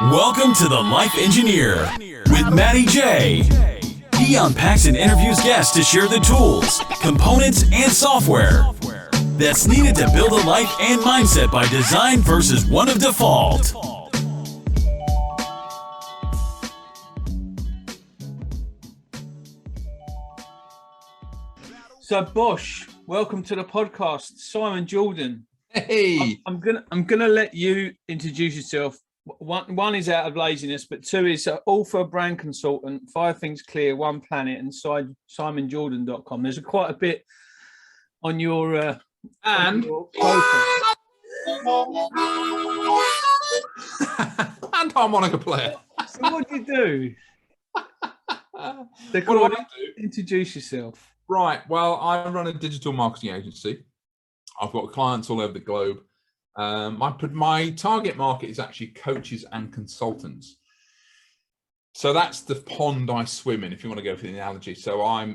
Welcome to The Life Engineer with Matty J. He unpacks and interviews guests to share the tools, components, and software that's needed to build a life and mindset by design versus one of default. So Bosch, welcome to the podcast. Simon Jordan. Hey, I'm gonna let you introduce yourself. One is out of laziness, but two is author, brand consultant, 5 Things Clear, One Planet, and simonjordan.com. There's quite a bit on your and profile. and harmonica player. So what do you do? What do I do? Introduce yourself. Right. Well, I run a digital marketing agency. I've got clients all over the globe. My target market is actually coaches and consultants. So that's the pond I swim in, if you want to go for the analogy. So I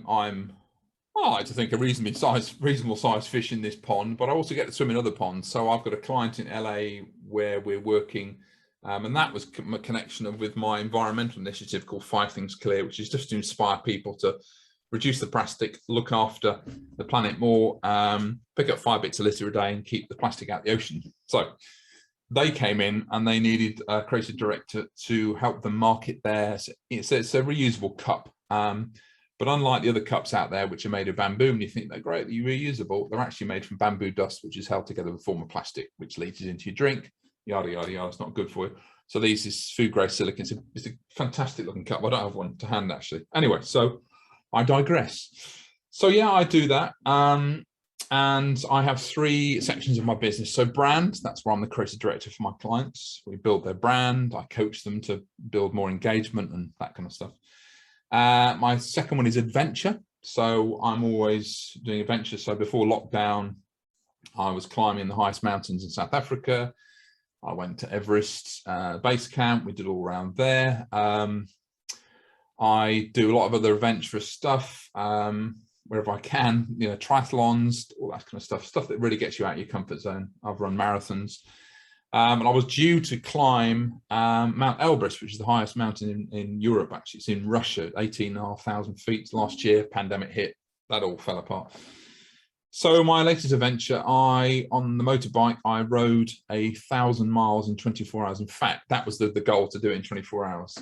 like to think a reasonable size fish in this pond, but I also get to swim in other ponds. So I've got a client in LA where we're working, and that was a connection with my environmental initiative called 5 Things Clear, which is just to inspire people to reduce the plastic, look after the planet more, pick up 5 bits of litter a day and keep the plastic out the ocean. So they came in and they needed a creative director to help them market theirs. It's a reusable cup. But unlike the other cups out there, which are made of bamboo, and you think they're great, they're reusable, they're actually made from bamboo dust, which is held together with a form of plastic, which leaches into your drink, yada, yada, yada. It's not good for you. So these is food grade silicone. It's a fantastic looking cup. I don't have one to hand, actually. Anyway, so I digress. So yeah, I do that. And I have 3 sections of my business. So brand, that's where I'm the creative director for my clients. We build their brand. I coach them to build more engagement and that kind of stuff. My second one is adventure. So I'm always doing adventure. So before lockdown, I was climbing the highest mountains in South Africa. I went to Everest base camp. We did all around there. I do a lot of other adventurous stuff wherever I can, triathlons, all that kind of stuff that really gets you out of your comfort zone. I've run marathons. And I was due to climb Mount Elbrus, which is the highest mountain in Europe, actually. It's in Russia, 18,500 feet last year. Pandemic hit, that all fell apart. So my latest adventure, on the motorbike, I rode 1,000 miles in 24 hours. In fact, that was the goal, to do it in 24 hours.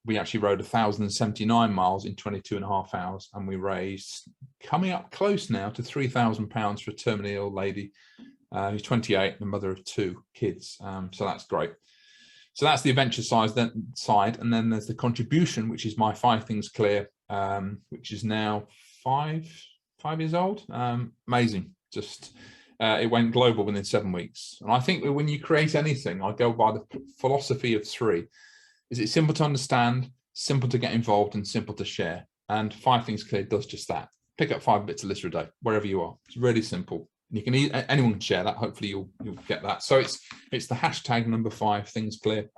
We actually rode 1,079 miles in 22 and a half hours, and we raised, coming up close now to £3,000 for a terminally ill lady who's 28 and a mother of 2 kids. So that's great. So that's the adventure side, and then there's the contribution, which is my 5 Things Clear, which is now 5 years old. Amazing. Just it went global within 7 weeks. And I think that when you create anything, I go by the philosophy of 3. Is it simple to understand, simple to get involved, and simple to share? And 5 Things Clear does just that. Pick up 5 bits of litter a day, wherever you are. It's really simple. And you can anyone can share that. Hopefully you'll get that. So it's the hashtag number 5 Things Clear.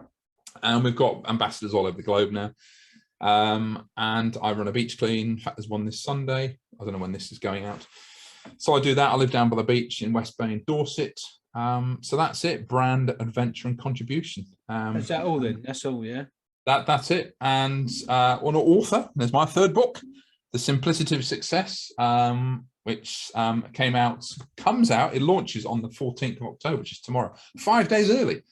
And we've got ambassadors all over the globe now. And I run a beach clean. In fact, there's one this Sunday. I don't know when this is going out. So I do that. I live down by the beach in West Bay in Dorset. So that's it. Brand, adventure, and contribution. Is that all then? That's all, yeah. That's it. And on an author, there's my 3rd book, The Simplicity of Success, which comes out. It launches on the 14th of October, which is tomorrow, 5 days early.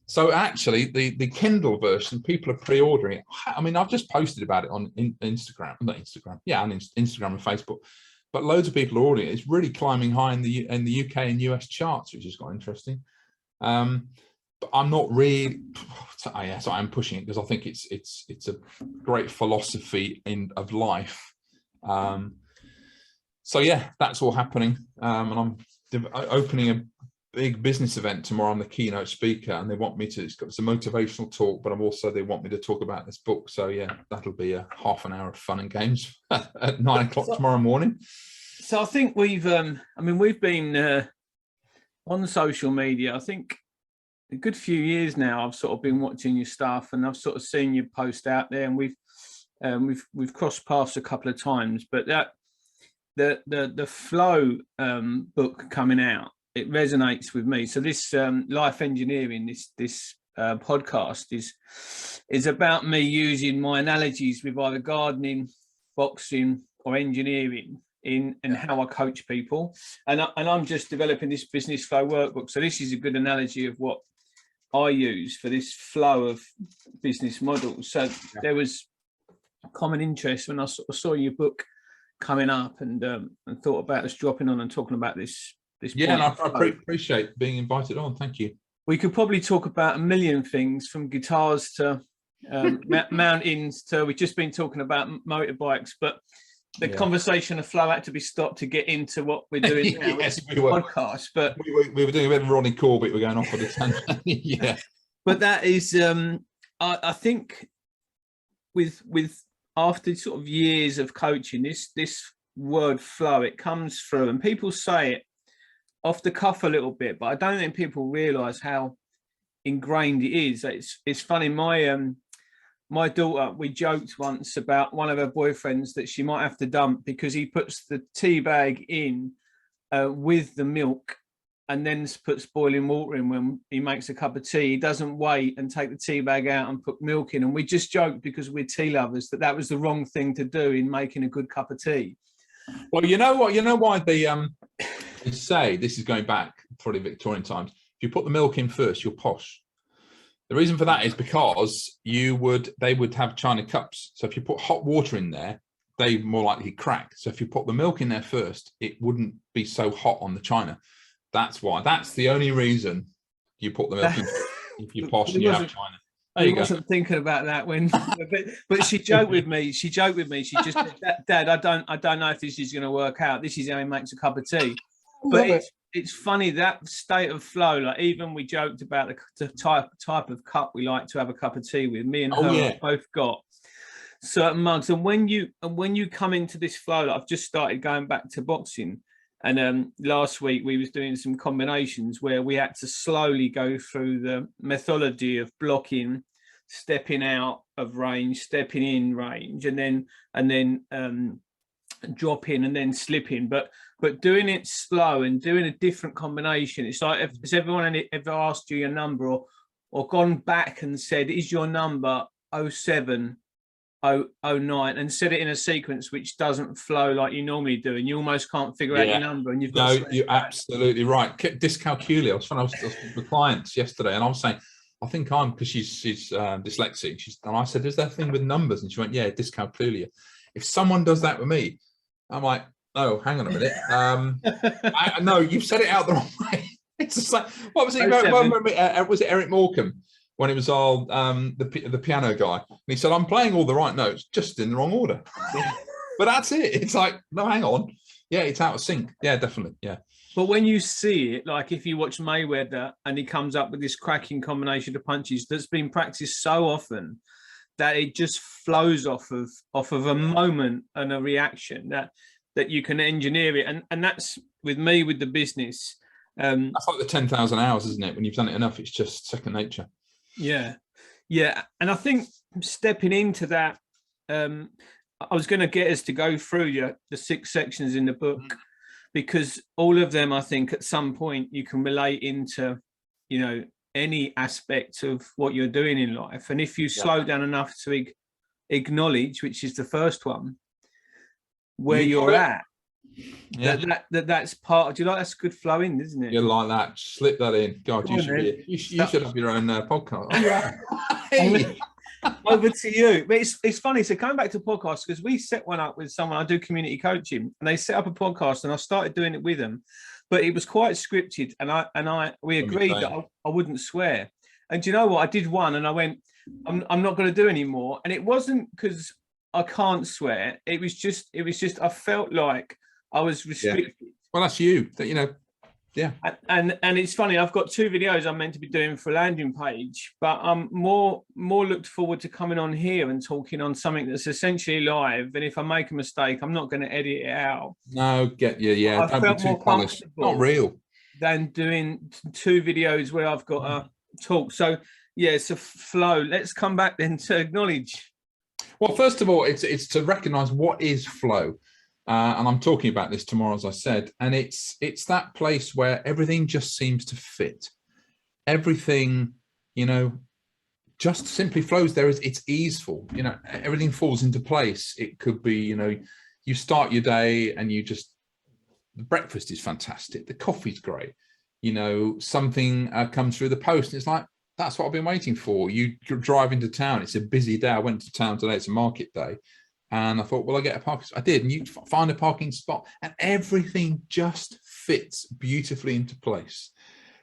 So actually, the Kindle version, people are pre-ordering it. I mean, I've just posted about it on Instagram, on Instagram and Facebook. But loads of people are ordering it. It's really climbing high in the UK and US charts, which is quite interesting. But I'm not really. So I'm pushing it because I think it's a great philosophy of life. So yeah, that's all happening. And I'm opening a big business event tomorrow. I'm the keynote speaker, and they want me to. It's a motivational talk, but they want me to talk about this book. So yeah, that'll be a half an hour of fun and games at 9 o'clock tomorrow morning. So I think we've been on social media. I think a good few years now. I've sort of been watching your stuff, and I've sort of seen you post out there, and we've crossed paths a couple of times. But that the Flow book coming out, it resonates with me. So this life engineering, this podcast is about me using my analogies with either gardening, boxing, or engineering in how I coach people. And I'm just developing this business flow workbook. So this is a good analogy of what I use for this flow of business models. So there was common interest when I sort of saw your book coming up, and thought about us dropping on and talking about this. Yeah, and I appreciate being invited on. Thank you. We could probably talk about a million things, from guitars to mountains to, we've just been talking about motorbikes, but the conversation of flow had to be stopped to get into what we're doing now. Yes, we were. Podcast, but we were doing a bit of Ronnie Corbett. We're going off on the tangent. Yeah, but that is, I think, with after sort of years of coaching, this word flow, it comes through, and people say it off the cuff a little bit, but I don't think people realise how ingrained it is. It's funny. My daughter, we joked once about one of her boyfriends that she might have to dump because he puts the tea bag in with the milk and then puts boiling water in when he makes a cup of tea. He doesn't wait and take the tea bag out and put milk in. And we just joked, because we're tea lovers, that was the wrong thing to do in making a good cup of tea. Well, you know what? You know why they say, this is going back probably Victorian times, if you put the milk in first, you're posh. The reason for that is because they would have china cups. So if you put hot water in there, they more likely crack. So if you put the milk in there first, it wouldn't be so hot on the china. That's why. That's the only reason you put the milk in first, if you're posh and you have china. I wasn't thinking about that when, but she joked with me. She just said, Dad, I don't know if this is going to work out. This is how he makes a cup of tea. But it's funny, that state of flow. Like, even we joked about the type of cup we like to have a cup of tea with. Me and her both got certain mugs, and when you come into this flow, like, I've just started going back to boxing, and last week we was doing some combinations where we had to slowly go through the methodology of blocking, stepping out of range, stepping in range, and then dropping and then slipping, but doing it slow and doing a different combination. It's like, has everyone ever asked you your number or gone back and said, is your number 07 009, and said it in a sequence which doesn't flow like you normally do, and you almost can't figure out your number, and you've got you're absolutely right. Dyscalculia. I was with clients yesterday, and I was saying, I think because she's dyslexic, and I said, is that thing with numbers? And she went, yeah, dyscalculia. If someone does that with me, I'm like, oh, hang on a minute. No, you've said it out the wrong way. It's just like, what was it? Was it Eric Morecambe, when it was all the piano guy? And he said, I'm playing all the right notes, just in the wrong order. But that's it. It's like, no, hang on. Yeah, it's out of sync. Yeah, definitely. Yeah. But when you see it, like if you watch Mayweather and he comes up with this cracking combination of punches that's been practiced so often that it just flows off of a moment and a reaction that you can engineer it. And that's with me, with the business. That's like the 10,000 hours, isn't it? When you've done it enough, it's just second nature. Yeah. Yeah. And I think stepping into that, I was going to get us to go through the 6 sections in the book, because all of them, I think at some point you can relate into, any aspect of what you're doing in life. And if you slow down enough to acknowledge, which is the first one, where you're at, that's part. Do you like, that's good flowing, isn't it? You like that? Slip that in. God, you should have your own podcast. Hey. Over to you. But it's funny. So coming back to podcasts, because we set one up with someone, I do community coaching, and they set up a podcast, and I started doing it with them, but it was quite scripted, and we agreed that I wouldn't swear. And do you know what? I did one, and I went, I'm not going to do any more. And it wasn't because I can't swear. It was just I felt like I was restricted. Yeah. Well, that's you. Yeah. And it's funny, I've got 2 videos I'm meant to be doing for a landing page, but I'm more looked forward to coming on here and talking on something that's essentially live. And if I make a mistake, I'm not going to edit it out. No, get you. Yeah. I felt more polished. Not real. Than doing 2 videos where I've got a talk. So yeah, it's a flow. Let's come back then to acknowledge. Well, first of all, it's to recognize what is flow. And I'm talking about this tomorrow, as I said, and it's that place where everything just seems to fit. Everything you know, just simply flows. It's easeful, you know, everything falls into place. It could be, you know, you start your day and the breakfast is fantastic, the coffee's great, you know, something comes through the post and it's like, that's what I've been waiting for. You drive into town, it's a busy day. I went to town today, it's a market day, and I thought, well, I get a parking spot. I did, and you find a parking spot and everything just fits beautifully into place.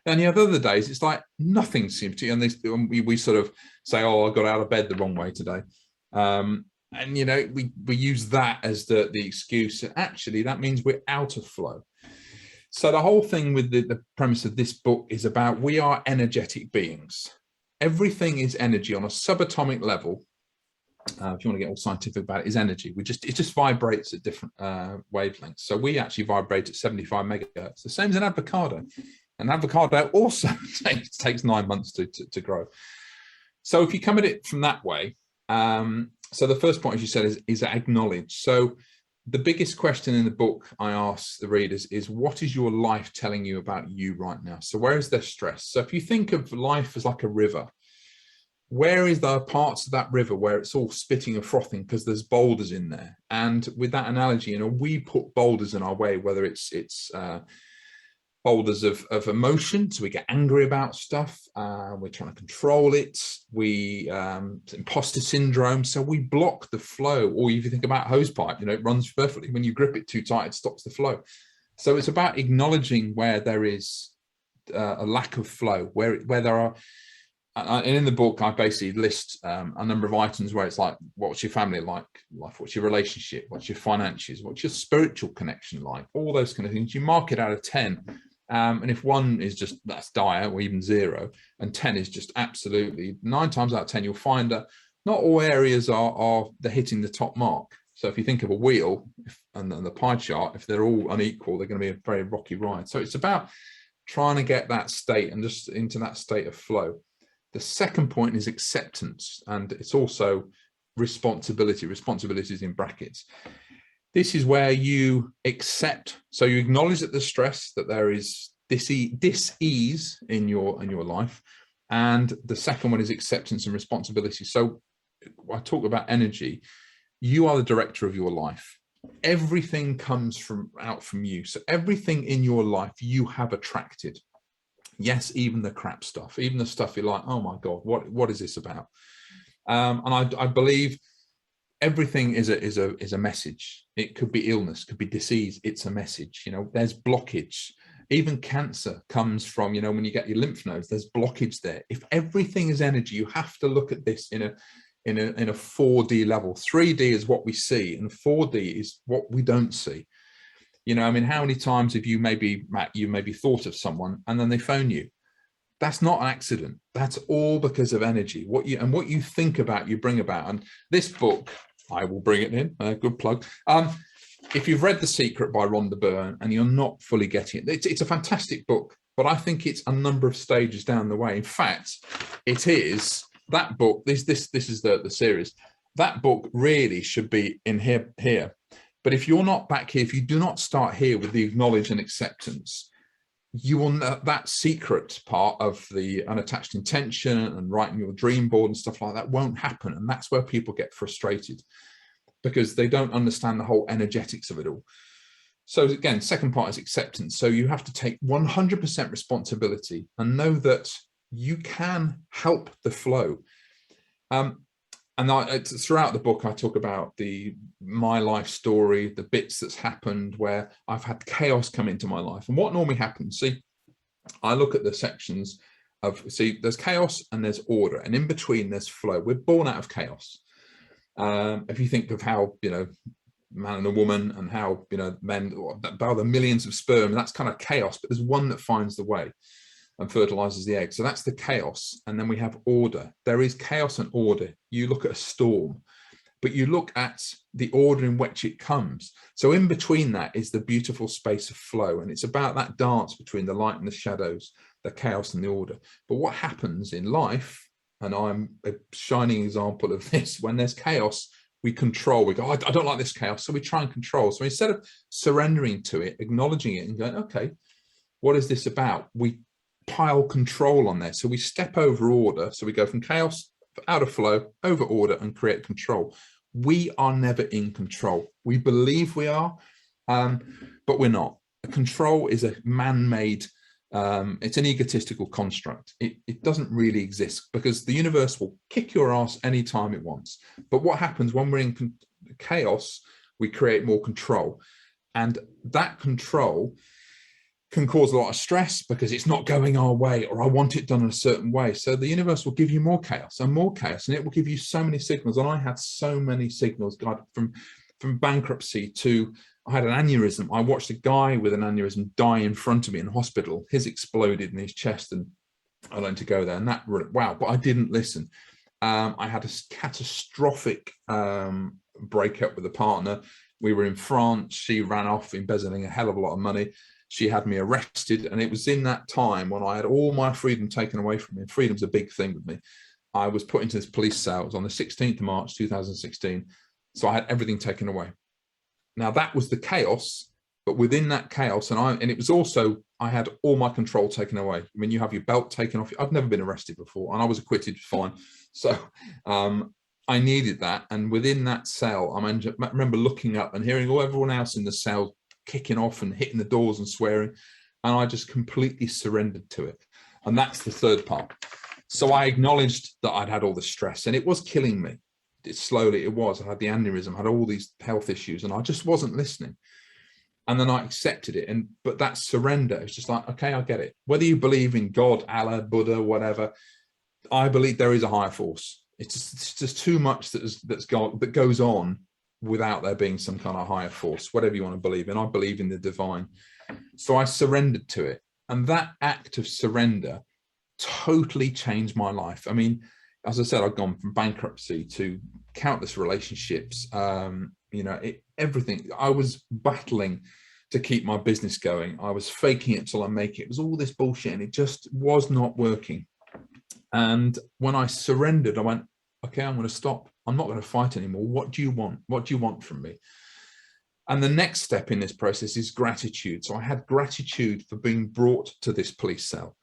And the other days, it's like nothing seems to, and we sort of say, oh, I got out of bed the wrong way today. And, you know, we use that as the excuse. And actually, that means we're out of flow. So the whole thing with the premise of this book is about we are energetic beings. Everything is energy on a subatomic level. If you want to get all scientific about it, is energy. It just vibrates at different wavelengths. So we actually vibrate at 75 megahertz, the same as an avocado. An avocado also takes 9 months to grow. So if you come at it from that way, so the first point, as you said, is acknowledge. So the biggest question in the book I ask the readers is, what is your life telling you about you right now? So where is there stress? So if you think of life as like a river, where is there parts of that river where it's all spitting and frothing because there's boulders in there? And with that analogy, you know, we put boulders in our way, whether it's boulders of emotion, so we get angry about stuff, we're trying to control it, imposter syndrome, so we block the flow. Or if you think about hose pipe, you know, it runs perfectly. When you grip it too tight, it stops the flow. So it's about acknowledging where there is a lack of flow, where there are, and in the book I basically list a number of items where it's like, what's your family like, what's your relationship, what's your finances, what's your spiritual connection like, all those kind of things. You mark it out of 10. And if 1 is just, that's dire, or even 0, and 10 is just absolutely, 9 times out of 10, you'll find that not all areas are they're hitting the top mark. So if you think of a wheel and the pie chart, if they're all unequal, they're going to be a very rocky ride. So it's about trying to get that state and just into that state of flow. The second point is acceptance, and it's also responsibility. Responsibility is in brackets. This is where you accept, so you acknowledge that there's stress, that there is dis-ease in your life. And the second one is acceptance and responsibility. So I talk about energy. You are the director of your life. Everything comes out from you. So everything in your life you have attracted. Yes, even the crap stuff, even the stuff you're like, oh my God, what is this about? And I believe everything is a message. It could be illness, could be disease. It's a message. You know, there's blockage. Even cancer comes from, you know, when you get your lymph nodes, there's blockage there. If everything is energy, you have to look at this in a 4D level. 3D is what we see, and 4D is what we don't see. You know, I mean, how many times have you maybe, Matt, you maybe thought of someone and then they phone you? That's not an accident. That's all because of energy. What you think about, you bring about. And this book, I will bring it in, good plug. If you've read The Secret by Rhonda Byrne and you're not fully getting it, it's a fantastic book, but I think it's a number of stages down the way. In fact, it is that book, this is the series. That book really should be in here. But if you're not back here, if you do not start here with the acknowledge and acceptance, you will know that secret part of the unattached intention and writing your dream board and stuff like that won't happen. And that's where people get frustrated, because they don't understand the whole energetics of it all. So again, second part is acceptance. So you have to take 100% responsibility and know that you can help the flow. And throughout the book, I talk about my life story, the bits that's happened where I've had chaos come into my life. And what normally happens, see, I look at the sections of, there's chaos and there's order, and in between there's flow. We're born out of chaos. If you think of how, you know, man and a woman, and how, you know, men, about the millions of sperm, that's kind of chaos, but there's one that finds the way and fertilizes the egg. So that's the chaos. And then we have order. There is chaos and order. You look at a storm, but you look at the order in which it comes. So in between that is the beautiful space of flow. And it's about that dance between the light and the shadows, the chaos and the order. But what happens in life, and I'm a shining example of this, when there's chaos, we control. We go, oh, I don't like this chaos. So we try and control. So instead of surrendering to it, acknowledging it and going, okay, what is this about? We pile control on there. So we step over order. So we go from chaos, out of flow, over order, and create control. We are never in control. We believe we are, but we're not. Control is a man-made, it's an egotistical construct. It doesn't really exist, because the universe will kick your ass anytime it wants. But what happens when we're in chaos, we create more control. And that control can cause a lot of stress because it's not going our way, or I want it done in a certain way. So the universe will give you more chaos and more chaos, and it will give you so many signals. And I had so many signals, God, from bankruptcy to, I had an aneurysm. I watched a guy with an aneurysm die in front of me in hospital. His exploded in his chest, and I learned to go there. And that, wow, but I didn't listen. I had a catastrophic breakup with a partner. We were in France. She ran off embezzling a hell of a lot of money. She had me arrested. And it was in that time when I had all my freedom taken away from me. And freedom's a big thing with me. I was put into this police cell. It was on the 16th of March, 2016. So I had everything taken away. Now that was the chaos, but within that chaos, and it was also, I had all my control taken away. I mean, you have your belt taken off. I've never been arrested before, and I was acquitted fine. So I needed that. And within that cell, I remember looking up and hearing everyone else in the cell kicking off and hitting the doors and swearing. And I just completely surrendered to it. And that's the third part. So I acknowledged that I'd had all the stress, and it was killing me. I had the aneurysm, I had all these health issues, and I just wasn't listening. And then I accepted it. But that surrender, it's just like, okay, I get it. Whether you believe in God, Allah, Buddha, whatever, I believe there is a higher force. It's just too much that goes on without there being some kind of higher force, whatever you want to believe in. I believe in the divine. So I surrendered to it. And that act of surrender totally changed my life. I mean, as I said, I've gone from bankruptcy to countless relationships, everything. I was battling to keep my business going. I was faking it till I make it. It was all this bullshit, and it just was not working. And when I surrendered, I went, okay, I'm going to stop. I'm not going to fight anymore. What do you want? What do you want from me? And the next step in this process is gratitude. So I had gratitude for being brought to this police cell,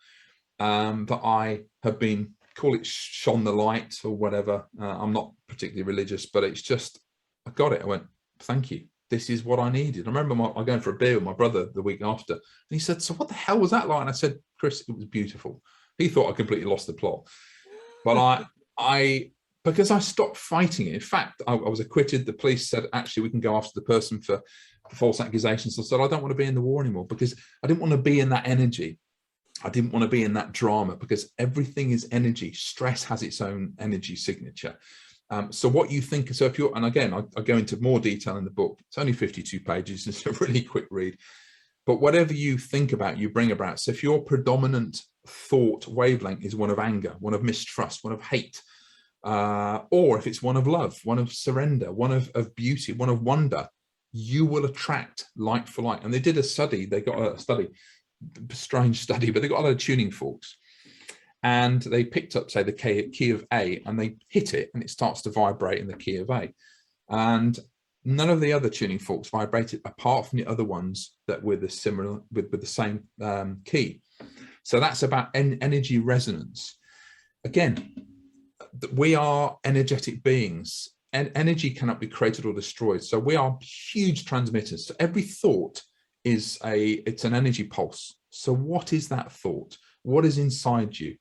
that I have been, call it shone the light or whatever. I'm not particularly religious, but it's just, I got it. I went, thank you. This is what I needed. I remember I going for a beer with my brother the week after, and he said, so what the hell was that like? And I said, Chris, it was beautiful. He thought I completely lost the plot, but because I stopped fighting it. In fact, I was acquitted. The police said, actually, we can go after the person for false accusations. I said, I don't want to be in the war anymore, because I didn't want to be in that energy. I didn't want to be in that drama, because everything is energy. Stress has its own energy signature. So what you think, so if you're, and again, I go into more detail in the book. It's only 52 pages. It's a really quick read. But whatever you think about, you bring about. So if your predominant thought wavelength is one of anger, one of mistrust, one of hate, or if it's one of love, one of surrender, one of beauty, one of wonder, you will attract like for like. And they did a study, strange study, but they got a lot of tuning forks, and they picked up, say, the key of A, and they hit it, and it starts to vibrate in the key of A. And none of the other tuning forks vibrated apart from the other ones that were the similar with the same key. So that's about energy resonance. Again, we are energetic beings, and energy cannot be created or destroyed. So we are huge transmitters. So every thought is it's an energy pulse. So what is that thought? What is inside you?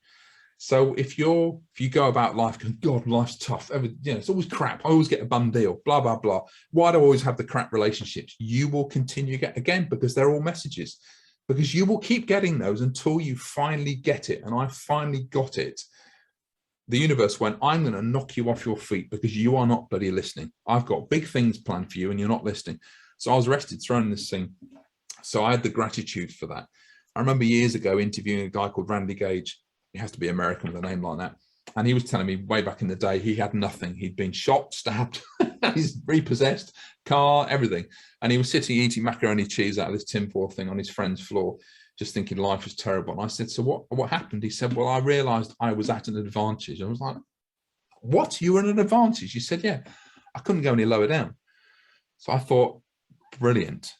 So if you go about life going, God, life's tough, it's always crap, I always get a bum deal, blah, blah, blah. Why do I always have the crap relationships? You will continue again, because they're all messages, because you will keep getting those until you finally get it. And I finally got it. The universe went, I'm going to knock you off your feet because you are not bloody listening. I've got big things planned for you and you're not listening. So I was arrested, thrown in this thing. So I had the gratitude for that. I remember years ago interviewing a guy called Randy Gage. He has to be American with a name like that. And he was telling me way back in the day, he had nothing. He'd been shot, stabbed, he's repossessed, car, everything. And he was sitting eating macaroni cheese out of this tinfoil thing on his friend's floor, just thinking life was terrible. And I said, so what happened? He said, well, I realized I was at an advantage. I was like, what? You were at an advantage? He said, yeah, I couldn't go any lower down. So I thought, brilliant.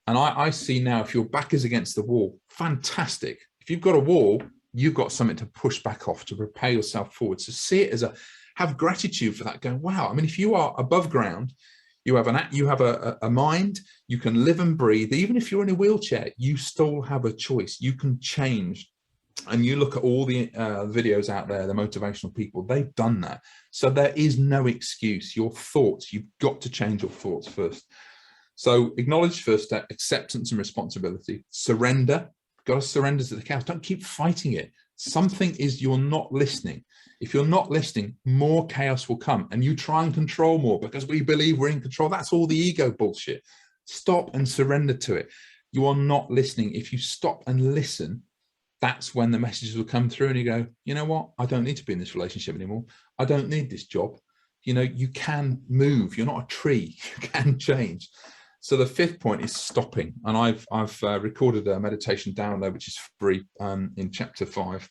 And I see now, if your back is against the wall, fantastic. If you've got a wall, you've got something to push back off, to propel yourself forward. So see it as have gratitude for that, going, wow. I mean, if you are above ground, you have a mind, you can live and breathe. Even if you're in a wheelchair, you still have a choice. You can change. And you look at all the videos out there, the motivational people, they've done that. So there is no excuse. Your thoughts, you've got to change your thoughts first. So acknowledge first step, acceptance and responsibility. Surrender. Got to surrender to the chaos. Don't keep fighting it. Something is you're not listening. If you're not listening, more chaos will come, and you try and control more because we believe we're in control. That's all the ego bullshit. Stop and surrender to it. You are not listening. If you stop and listen, that's when the messages will come through and you go, you know what? I don't need to be in this relationship anymore. I don't need this job. You know, you can move. You're not a tree. You can change. So the fifth point is stopping. And I've recorded a meditation download, which is free, in chapter 5.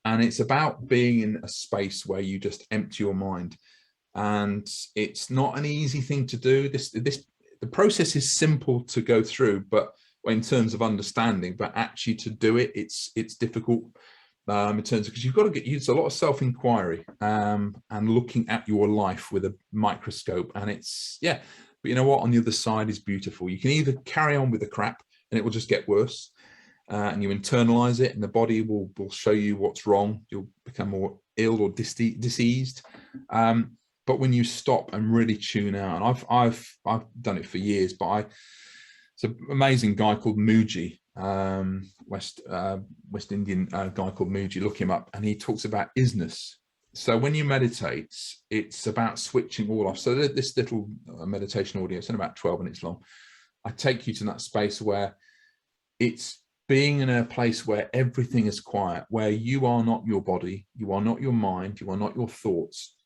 And it's about being in a space where you just empty your mind. And it's not an easy thing to do. The process is simple to go through, but in terms of understanding, but actually to do it, it's difficult in terms of, because you've got to use a lot of self-inquiry and looking at your life with a microscope. And it's, yeah, but you know what? On the other side is beautiful. You can either carry on with the crap and it will just get worse, and you internalize it, and the body will show you what's wrong. You'll become more ill or diseased. But when you stop and really tune out, and I've done it for years, but it's an amazing guy called Mooji, West Indian guy called Mooji. Look him up, and he talks about isness. So when you meditate, it's about switching all off. So this little meditation audio, it's only about 12 minutes long. I take you to that space where it's being in a place where everything is quiet, where you are not your body, you are not your mind, you are not your thoughts,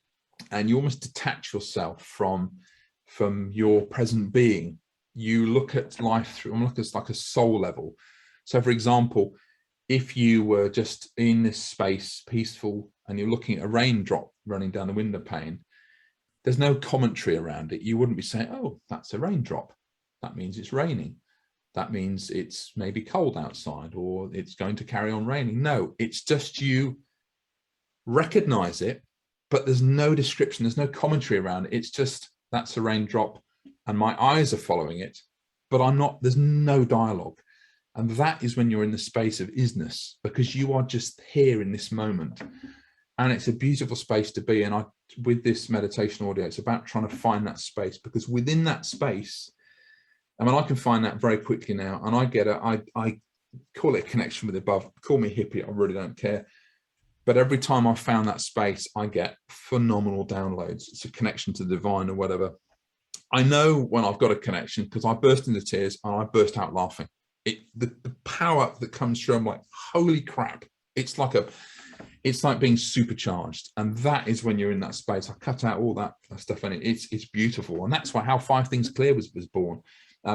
and you almost detach yourself from your present being. You look at life through, look at like a soul level. So for example, if you were just in this space, peaceful, and you're looking at a raindrop running down the window pane, there's no commentary around it. You wouldn't be saying, oh, that's a raindrop. That means it's raining. That means it's maybe cold outside, or it's going to carry on raining. No, it's just you recognize it, but there's no description. There's no commentary around it. It's just, that's a raindrop and my eyes are following it, but I'm not, there's no dialogue. And that is when you're in the space of isness, because you are just here in this moment. And it's a beautiful space to be. And with this meditation audio, it's about trying to find that space, because within that space, I mean, I can find that very quickly now. And I call it a connection with the above. Call me hippie, I really don't care. But every time I've found that space, I get phenomenal downloads. It's a connection to the divine or whatever. I know when I've got a connection because I burst into tears and I burst out laughing. The power that comes through, I'm like, holy crap. It's like being supercharged. And that is when you're in that space. I cut out all that stuff, and it's beautiful. And that's why how 5 Things Clear was born.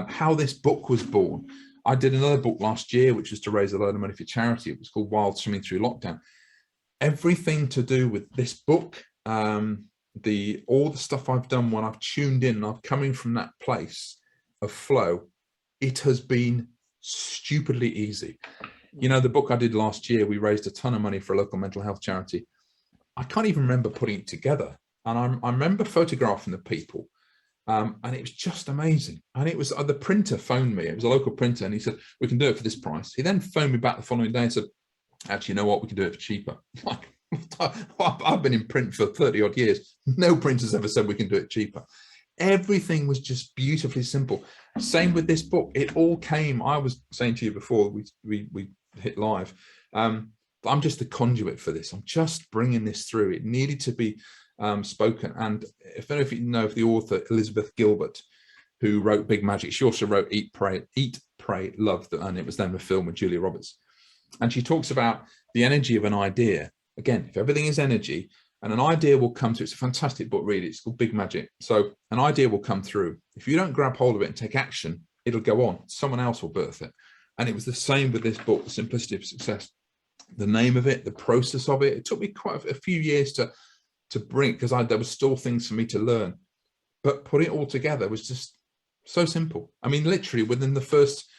How this book was born. I did another book last year, which was to raise a load of money for charity. It was called Wild Swimming Through Lockdown. Everything to do with this book, all the stuff I've done when I've tuned in and I'm coming from that place of flow, it has been stupidly easy. You know, the book I did last year, we raised a ton of money for a local mental health charity. I can't even remember putting it together. And I remember photographing the people. And it was just amazing. And it was, the printer phoned me. It was a local printer. And he said, we can do it for this price. He then phoned me back the following day and said, actually, you know what? We can do it for cheaper. Like, I've been in print for 30 odd years. No printer's ever said we can do it cheaper. Everything was just beautifully simple. Same with this book. It all came, I was saying to you before we hit live, I'm just the conduit for this. I'm just bringing this through. It needed to be spoken. And if I don't know if you know of the author Elizabeth Gilbert, who wrote Big Magic, she also wrote Eat, Pray, Love, and it was then a film with Julia Roberts. And she talks about the energy of an idea. Again, if everything is energy, and an idea will come through, it's a fantastic book, read it, it's called Big Magic. So an idea will come through. If you don't grab hold of it and take action, it'll go on. Someone else will birth it. And it was the same with this book, The Simplicity of Success. The name of it, the process of it, it took me quite a few years to bring, because there was still things for me to learn. But putting it all together was just so simple. I mean, literally within the first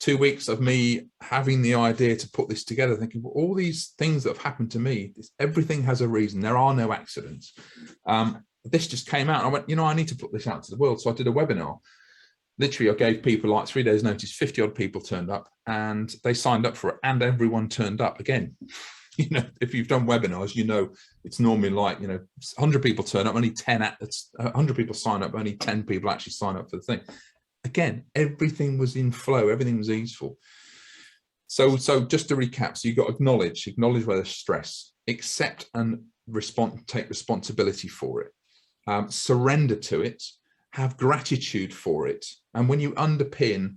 2 weeks of me having the idea to put this together, thinking, well, all these things that have happened to me, everything has a reason. There are no accidents. This just came out. And I went, you know, I need to put this out to the world. So I did a webinar. Literally, I gave people like 3 days notice, 50 odd people turned up and they signed up for it, and everyone turned up again. You know, if you've done webinars, you know, it's normally like, you know, 100 people turn up, only 100 people sign up, only 10 people actually sign up for the thing. Again, everything was in flow, everything was easeful. So just to recap, so you've got acknowledge where there's stress, accept and take responsibility for it, surrender to it, have gratitude for it. And when you underpin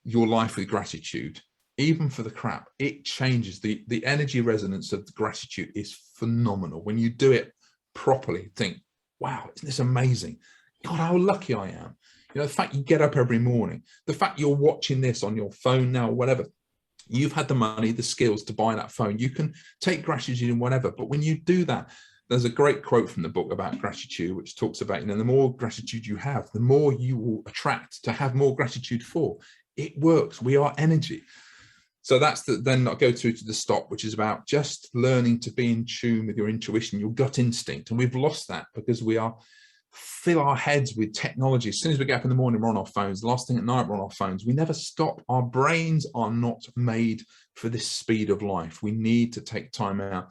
your life with gratitude, even for the crap, it changes. The energy resonance of the gratitude is phenomenal. When you do it properly, think, wow, isn't this amazing? God, how lucky I am. You know, the fact you get up every morning, the fact you're watching this on your phone now, whatever, you've had the money, the skills to buy that phone. You can take gratitude in whatever, but when you do that, there's a great quote from the book about gratitude, which talks about, you know, the more gratitude you have, the more you will attract to have more gratitude for. It works. We are energy. So that's then I go through to the stop, which is about just learning to be in tune with your intuition, your gut instinct. And we've lost that because we fill our heads with technology. As soon as we get up in the morning, we're on our phones. The last thing at night, we're on our phones. We never stop. Our brains are not made for this speed of life. We need to take time out.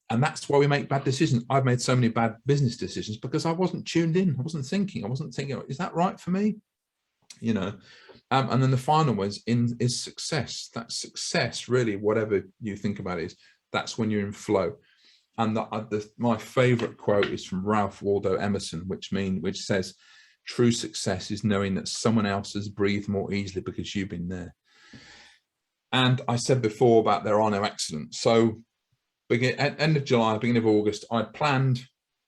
And that's why we make bad decisions. I've made so many bad business decisions because I wasn't tuned in. I wasn't thinking, is that right for me? You know, and then the final one is success. That success, really, whatever you think about it, that's when you're in flow. And my favorite quote is from Ralph Waldo Emerson, which says, true success is knowing that someone else has breathed more easily because you've been there. And I said before about there are no accidents. So at end of July, beginning of August, I planned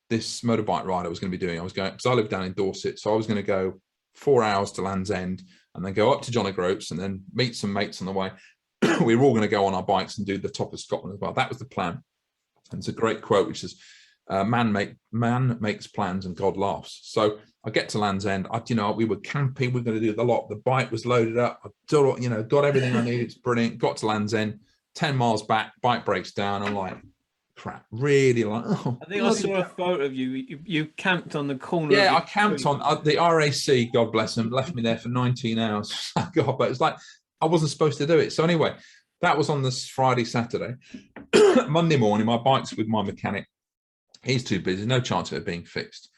this motorbike ride I was going to be doing. I was going, because I live down in Dorset, so I was going to go 4 hours to Land's End and then go up to John O'Groats and then meet some mates on the way. We were all going to go on our bikes and do the top of Scotland as well. That was the plan. And it's a great quote, which says, man makes plans and God laughs. So I get to Land's End. We were camping. We were going to do the lot. The bike was loaded up. I got everything I needed. It's brilliant. Got to Land's End, 10 miles back, bike breaks down. I'm like, crap, really like, oh. I think I saw a photo of you. You camped on the corner. Yeah, I camped on the RAC, God bless them, left me there for 19 hours. God, but it's like, I wasn't supposed to do it. So anyway, that was on this Friday, Saturday. Monday morning, my bike's with my mechanic. He's too busy, no chance of it being fixed.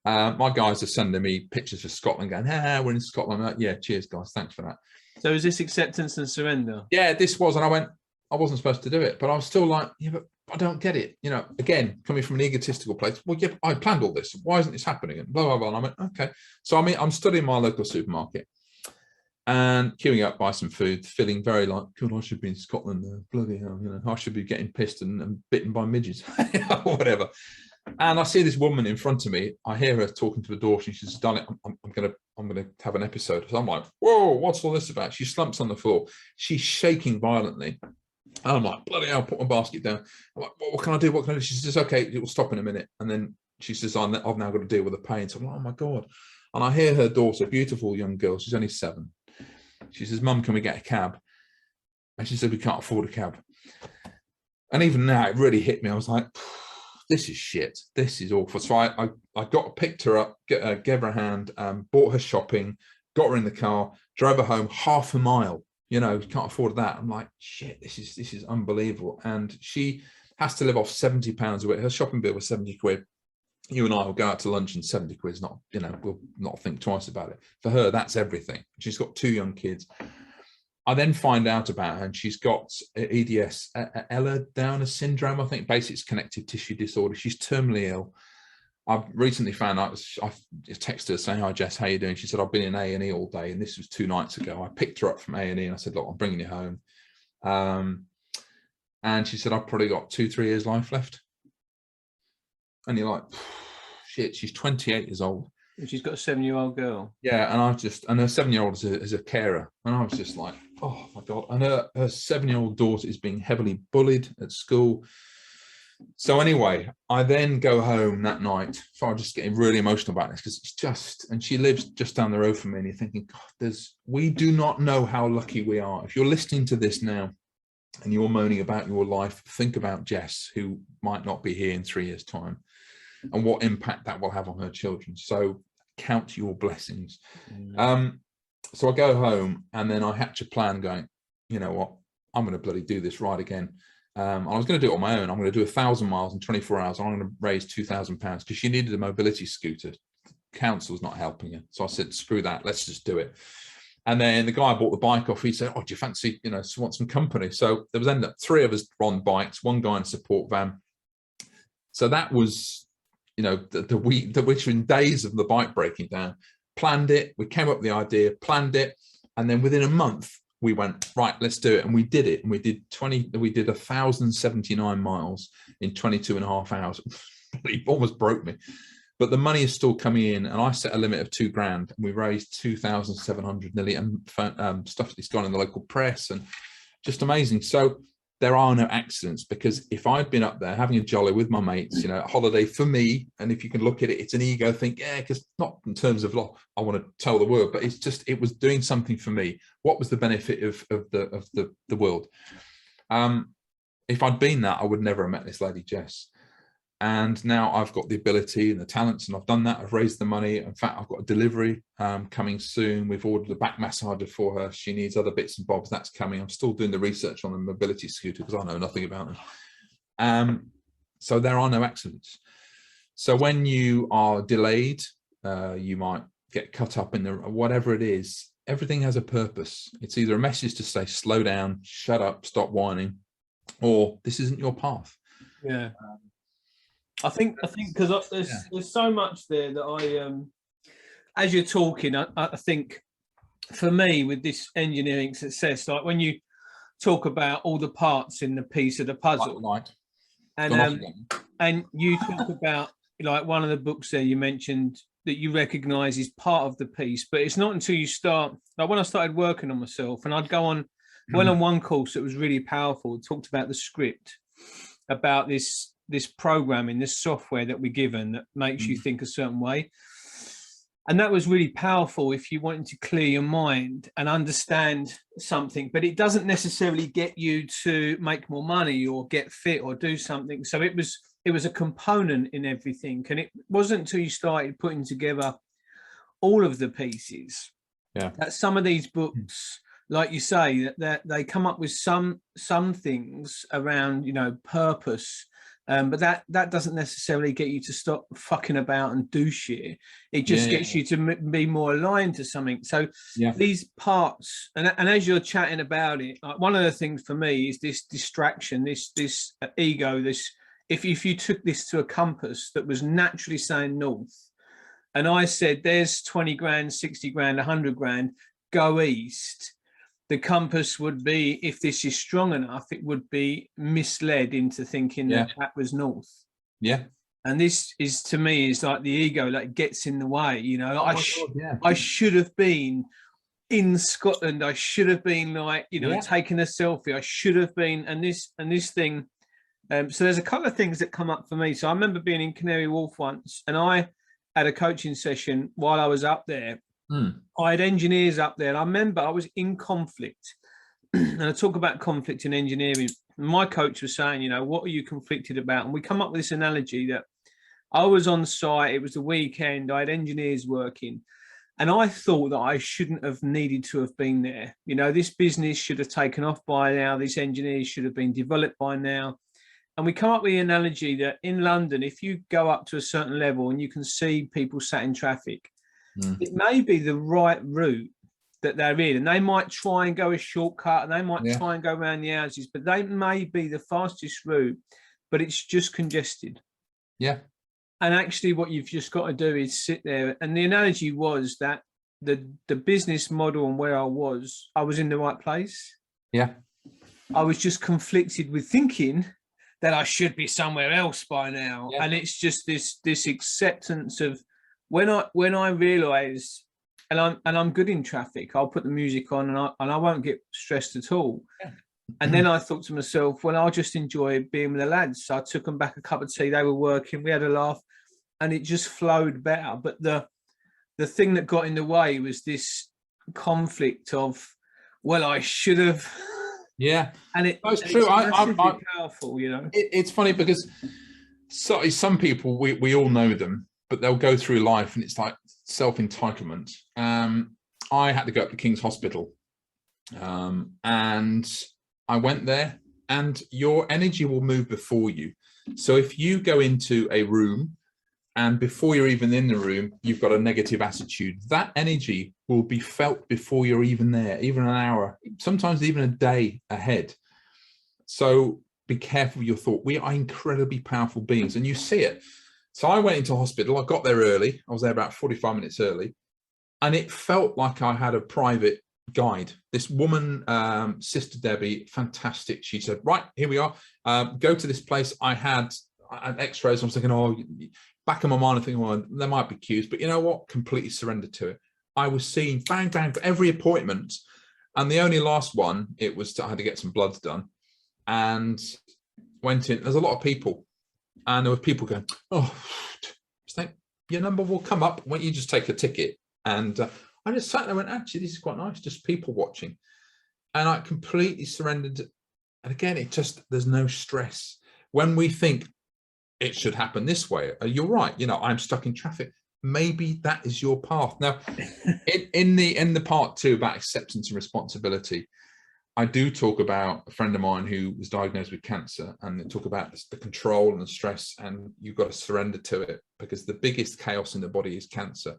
My guys are sending me pictures of Scotland going, we're in Scotland. I'm like, yeah, cheers, guys. Thanks for that. So is this acceptance and surrender? Yeah, this was. And I went, I wasn't supposed to do it, but I was still like, yeah, but I don't get it. You know, again, coming from an egotistical place, well, yeah, I planned all this. Why isn't this happening? And blah, blah, blah. And I went, okay. So I'm studying my local supermarket and queuing up, buy some food, feeling very like, God, I should be in Scotland. Bloody hell, I should be getting pissed and bitten by midges or whatever. And I see this woman in front of me. I hear her talking to the door. She says, darling, I'm gonna have an episode. So I'm like, whoa, what's all this about? She slumps on the floor. She's shaking violently. And I'm like, bloody hell, put my basket down. I'm like, what can I do? What can I do? She says, okay, it will stop in a minute. And then she says, I've now got to deal with the pain. So I'm like, oh my God. And I hear her daughter, beautiful young girl, she's only 7. She says, Mum, can we get a cab? And she said, we can't afford a cab. And even now, it really hit me. I was like, this is shit. This is awful. So I picked her up, gave her a hand, bought her shopping, got her in the car, drove her home half a mile. You can't afford that. I'm like, shit, this is unbelievable. And she has to live off £70 a week. Her shopping bill was 70 quid. You and I will go out to lunch and 70 quid is not, we'll not think twice about it. For her, that's everything. She's got 2 young kids. I then find out about her and she's got EDS, Ehlers-Danlos syndrome, I think, basic connective tissue disorder. She's terminally ill. I've recently found out, I texted her saying, hi Jess, how you doing? She said, I've been in A&E all day. And this was 2 nights ago. I picked her up from A&E and I said, look, I'm bringing you home. And she said, I've probably got 2-3 years life left. And you're like, shit, she's 28 years old. And she's got a 7-year-old girl. Yeah, and her 7-year-old is a carer. And I was just like, oh my God. And her 7-year-old daughter is being heavily bullied at school. So anyway, I then go home that night. So I'm just getting really emotional about this because it's just, and she lives just down the road from me, and you're thinking, God, we do not know how lucky we are. If you're listening to this now and you're moaning about your life, think about Jess, who might not be here in 3 years' time, and what impact that will have on her children. So count your blessings. So I go home, and then I hatch a plan going, you know what, I'm going to bloody do this right again. I was going to do it on my own. I'm going to do 1,000 miles in 24 hours. I'm going to raise £2,000 because she needed a mobility scooter. Council's not helping her. So I said, screw that, let's just do it. And then the guy I bought the bike off, he said, oh, do you fancy, want some company? So there was ended up 3 of us on bikes, 1 guy in a support van. So that was, the week, which in days of the bike breaking down, planned it. We came up with the idea, planned it. And then within a month, we went, right, let's do it. And we did it. And we did 1,079 miles in 22 and a half hours. It almost broke me. But the money is still coming in. And I set a limit of £2,000. And we raised 2,700 nearly. And stuff that's gone in the local press and just amazing. So there are no accidents, because if I'd been up there having a jolly with my mates, a holiday for me, and if you can look at it, it's an ego thing, because not in terms of I want to tell the world, but it's just, it was doing something for me. What was the benefit of the world? If I'd been that, I would never have met this lady Jess. And now I've got the ability and the talents, and I've done that. I've raised the money. In fact, I've got a delivery coming soon. We've ordered a back massager for her. She needs other bits and bobs. That's coming. I'm still doing the research on the mobility scooter because I know nothing about them. So there are no accidents. So when you are delayed, you might get cut up in whatever it is. Everything has a purpose. It's either a message to say, slow down, shut up, stop whining, or this isn't your path. Yeah. I think because there's so much there that I as you're talking, I think for me with this engineering success, like when you talk about all the parts in the piece of the puzzle, and you talk about, like, one of the books there you mentioned that you recognize is part of the piece, but it's not until you start, like when I started working on myself, and I'd go on on one course that was really powerful. It talked about the script, about this programming, this software that we're given that makes you think a certain way. And that was really powerful if you wanted to clear your mind and understand something, but it doesn't necessarily get you to make more money or get fit or do something. So it was a component in everything. And it wasn't until you started putting together all of the pieces that some of these books, like you say, that they come up with some things around, purpose. But that doesn't necessarily get you to stop fucking about and do shit. It just gets you to be more aligned to something. So these parts, and as you're chatting about it, like, one of the things for me is this distraction, this ego, this, if you took this to a compass that was naturally saying north, and I said, there's 20 grand, 60 grand, 100 grand, go east. The compass would be, if this is strong enough, it would be misled into thinking that was north. Yeah. And this is, to me, is like the ego that gets in the way. I should have been in Scotland. I should have been, like, taking a selfie. I should have been, and this thing. So there's a couple of things that come up for me. So I remember being in Canary Wharf once, and I had a coaching session while I was up there. I had engineers up there, and I remember I was in conflict. And I talk about conflict in engineering. My coach was saying, what are you conflicted about? And we come up with this analogy that I was on site, it was the weekend, I had engineers working, and I thought that I shouldn't have needed to have been there. This business should have taken off by now. These engineers should have been developed by now. And we come up with the analogy that in London, if you go up to a certain level and you can see people sat in traffic, it may be the right route that they're in, and they might try and go a shortcut, and they might try and go around the houses, but they may be the fastest route, but it's just congested. Yeah. And actually what you've just got to do is sit there. And the analogy was that the business model and where I was in the right place. Yeah. I was just conflicted with thinking that I should be somewhere else by now. Yeah. And it's just this acceptance of, when I realised, and I'm good in traffic, I'll put the music on and I won't get stressed at all. Yeah. And then I thought to myself, well, I'll just enjoy being with the lads. So I took them back a cup of tea. They were working. We had a laugh, and it just flowed better. But the thing that got in the way was this conflict of, well, I should have. Yeah, And that's true. It's powerful, you know. It's funny because some people, we all know them, but they'll go through life and it's like self-entitlement. I had to go up to King's Hospital, and I went there, and your energy will move before you. So if you go into a room and before you're even in the room, you've got a negative attitude, that energy will be felt before you're even there, even an hour, sometimes even a day ahead. So be careful with your thought. We are incredibly powerful beings, and you see it. So I went into hospital. I got there early. I was there about 45 minutes early, and it felt like I had a private guide. This woman, Sister Debbie, fantastic. She said, right, here we are. Go to this place. I had x-rays. I was thinking, oh, back in my mind, I think, well, there might be cues, but you know what? Completely surrendered to it. I was seeing bang, bang for every appointment. And the only last one, it was, I had to get some bloods done, and went in. There's a lot of people, and there were people going, oh, your number will come up when you just take a ticket. And I just sat there and went, actually, this is quite nice, just people watching. And I completely surrendered. And again, there's no stress. When we think it should happen this way, you're right, you know, I'm stuck in traffic. Maybe that is your path. Now, in the part 2 about acceptance and responsibility, I do talk about a friend of mine who was diagnosed with cancer, and they talk about the control and the stress, and you've got to surrender to it, because the biggest chaos in the body is cancer.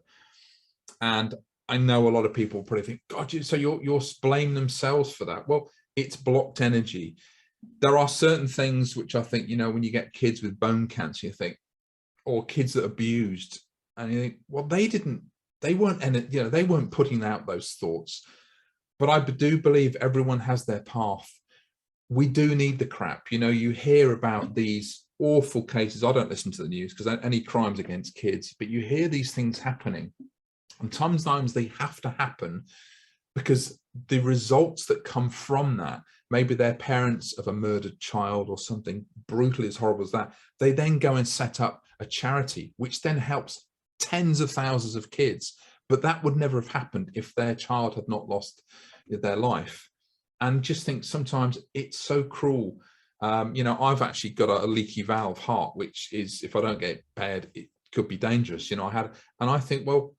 And I know a lot of people probably think, God, so you're blaming themselves for that. Well, it's blocked energy. There are certain things which I think, you know, when you get kids with bone cancer, you think, or kids that are abused, and you think, well, they weren't putting out those thoughts. But I do believe everyone has their path. We do need the crap. You know, you hear about these awful cases. I don't listen to the news because any crimes against kids, but you hear these things happening. And sometimes they have to happen because the results that come from that, maybe they're parents of a murdered child or something brutally as horrible as that, they then go and set up a charity, which then helps tens of thousands of kids. But that would never have happened if their child had not lost their life. And just think sometimes it's so cruel. You know, I've actually got a leaky valve heart, which is, if I don't get bad, it could be dangerous. You know, and I think, well,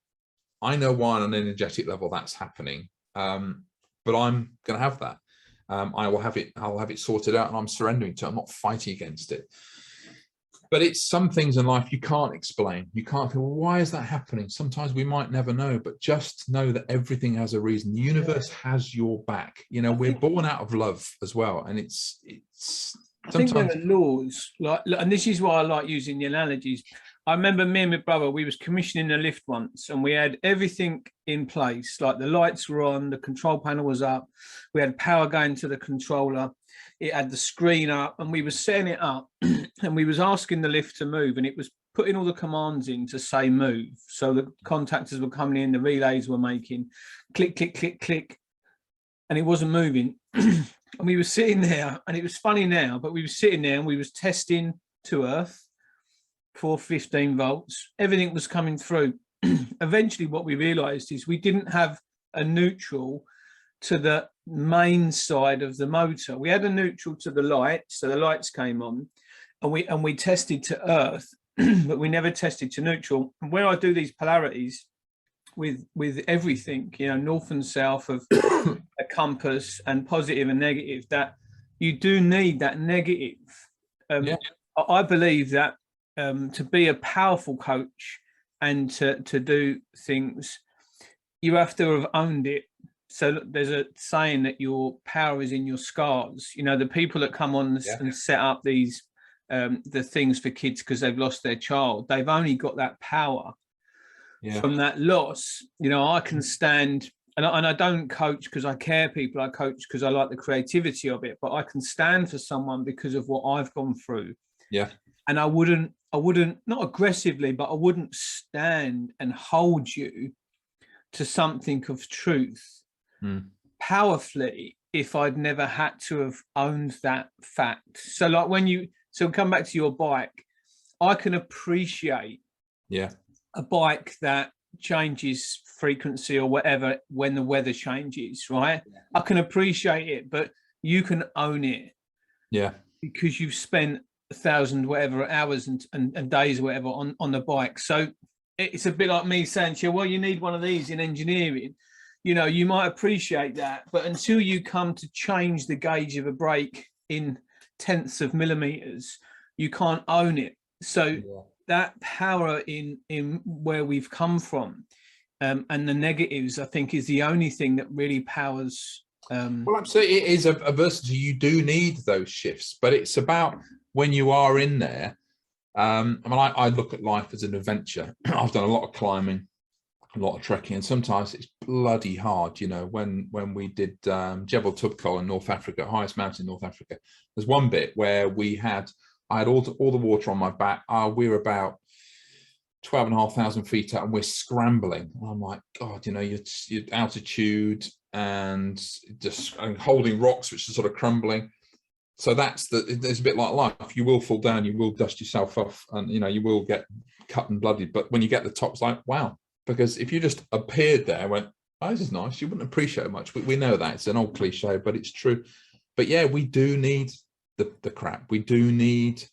I know why on an energetic level that's happening, but I'm going to have that. I'll have it sorted out, and I'm surrendering to it. I'm not fighting against it. But it's some things in life you can't explain. You can't think, well, why is that happening? Sometimes we might never know, but just know that everything has a reason. The universe has your back. You know, we're born out of love as well. And it's I think there are laws, like, and this is why I like using the analogies. I remember me and my brother, we was commissioning a lift once, and we had everything in place. Like the lights were on, the control panel was up, we had power going to the controller, it had the screen up, and we were setting it up, and we was asking the lift to move, and it was putting all the commands in to say move. So the contactors were coming in, the relays were making click, click, click, click, and it wasn't moving. And we were sitting there, and it was funny now, but we were sitting there and we was testing to earth for 15 volts. Everything was coming through. Eventually what we realized is we didn't have a neutral to the main side of the motor. We had a neutral to the lights, so the lights came on, and we tested to earth, but we never tested to neutral. And where I do these polarities with everything, you know, north and south of a compass, and positive and negative, that you do need that negative. I believe that to be a powerful coach and to do things, you have to have owned it. So there's a saying that your power is in your scars. You know, the people that come on and set up these the things for kids because they've lost their child, they've only got that power from that loss. You know, I can stand, and I don't coach because I care people, I coach because I like the creativity of it, but I can stand for someone because of what I've gone through. And I wouldn't not aggressively, but I wouldn't stand and hold you to something of truth powerfully if I'd never had to have owned that fact. So like so come back to your bike, I can appreciate a bike that changes frequency or whatever when the weather changes, right? I can appreciate it, but you can own it. Yeah. Because you've spent 1,000 whatever hours and days or whatever on the bike. So it's a bit like me saying to you, well, you need one of these in engineering. You know, you might appreciate that, but until you come to change the gauge of a brake in tenths of millimeters, you can't own it. So that power in where we've come from and the negatives, I think, is the only thing that really powers. Well, absolutely, it is a versatility. You do need those shifts, but it's about when you are in there. I mean, I look at life as an adventure. I've done a lot of climbing, a lot of trekking, and sometimes it's bloody hard. You know, when we did Jebel Toubkal in North Africa, highest mountain in North Africa, there's one bit where I had all the water on my back. We were about 12,500 feet up, and we're scrambling. And I'm like, God, you know, you're altitude and just holding rocks, which are sort of crumbling. So it's a bit like life. You will fall down, you will dust yourself off, and you know, you will get cut and bloodied. But when you get the top, it's like, wow. Because if you just appeared there and went, oh, this is nice, you wouldn't appreciate it much. We know that. It's an old cliche, but it's true. But yeah, we do need the crap. We do need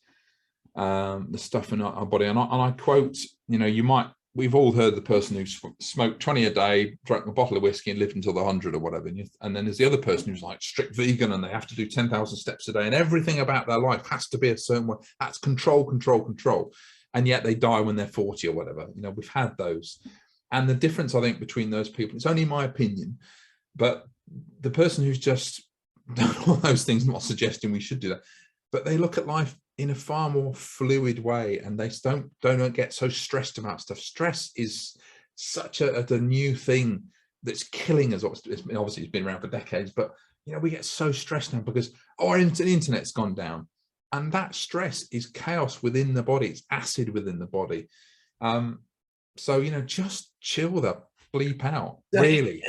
the stuff in our body. And I quote, you know, we've all heard the person who smoked 20 a day, drank a bottle of whiskey and lived until the 100 or whatever. And then there's the other person who's like strict vegan and they have to do 10,000 steps a day and everything about their life has to be a certain way. That's control. And yet they die when they're 40 or whatever. You know, we've had those. And the difference, I think, between those people, it's only my opinion, but the person who's just done all those things, not suggesting we should do that, but they look at life in a far more fluid way, and they don't get so stressed about stuff. Stress is such a new thing that's killing us. Obviously, it's been around for decades, but you know, we get so stressed now because our internet's gone down, and that stress is chaos within the body. It's acid within the body. So you know, just chill the bleep out, really.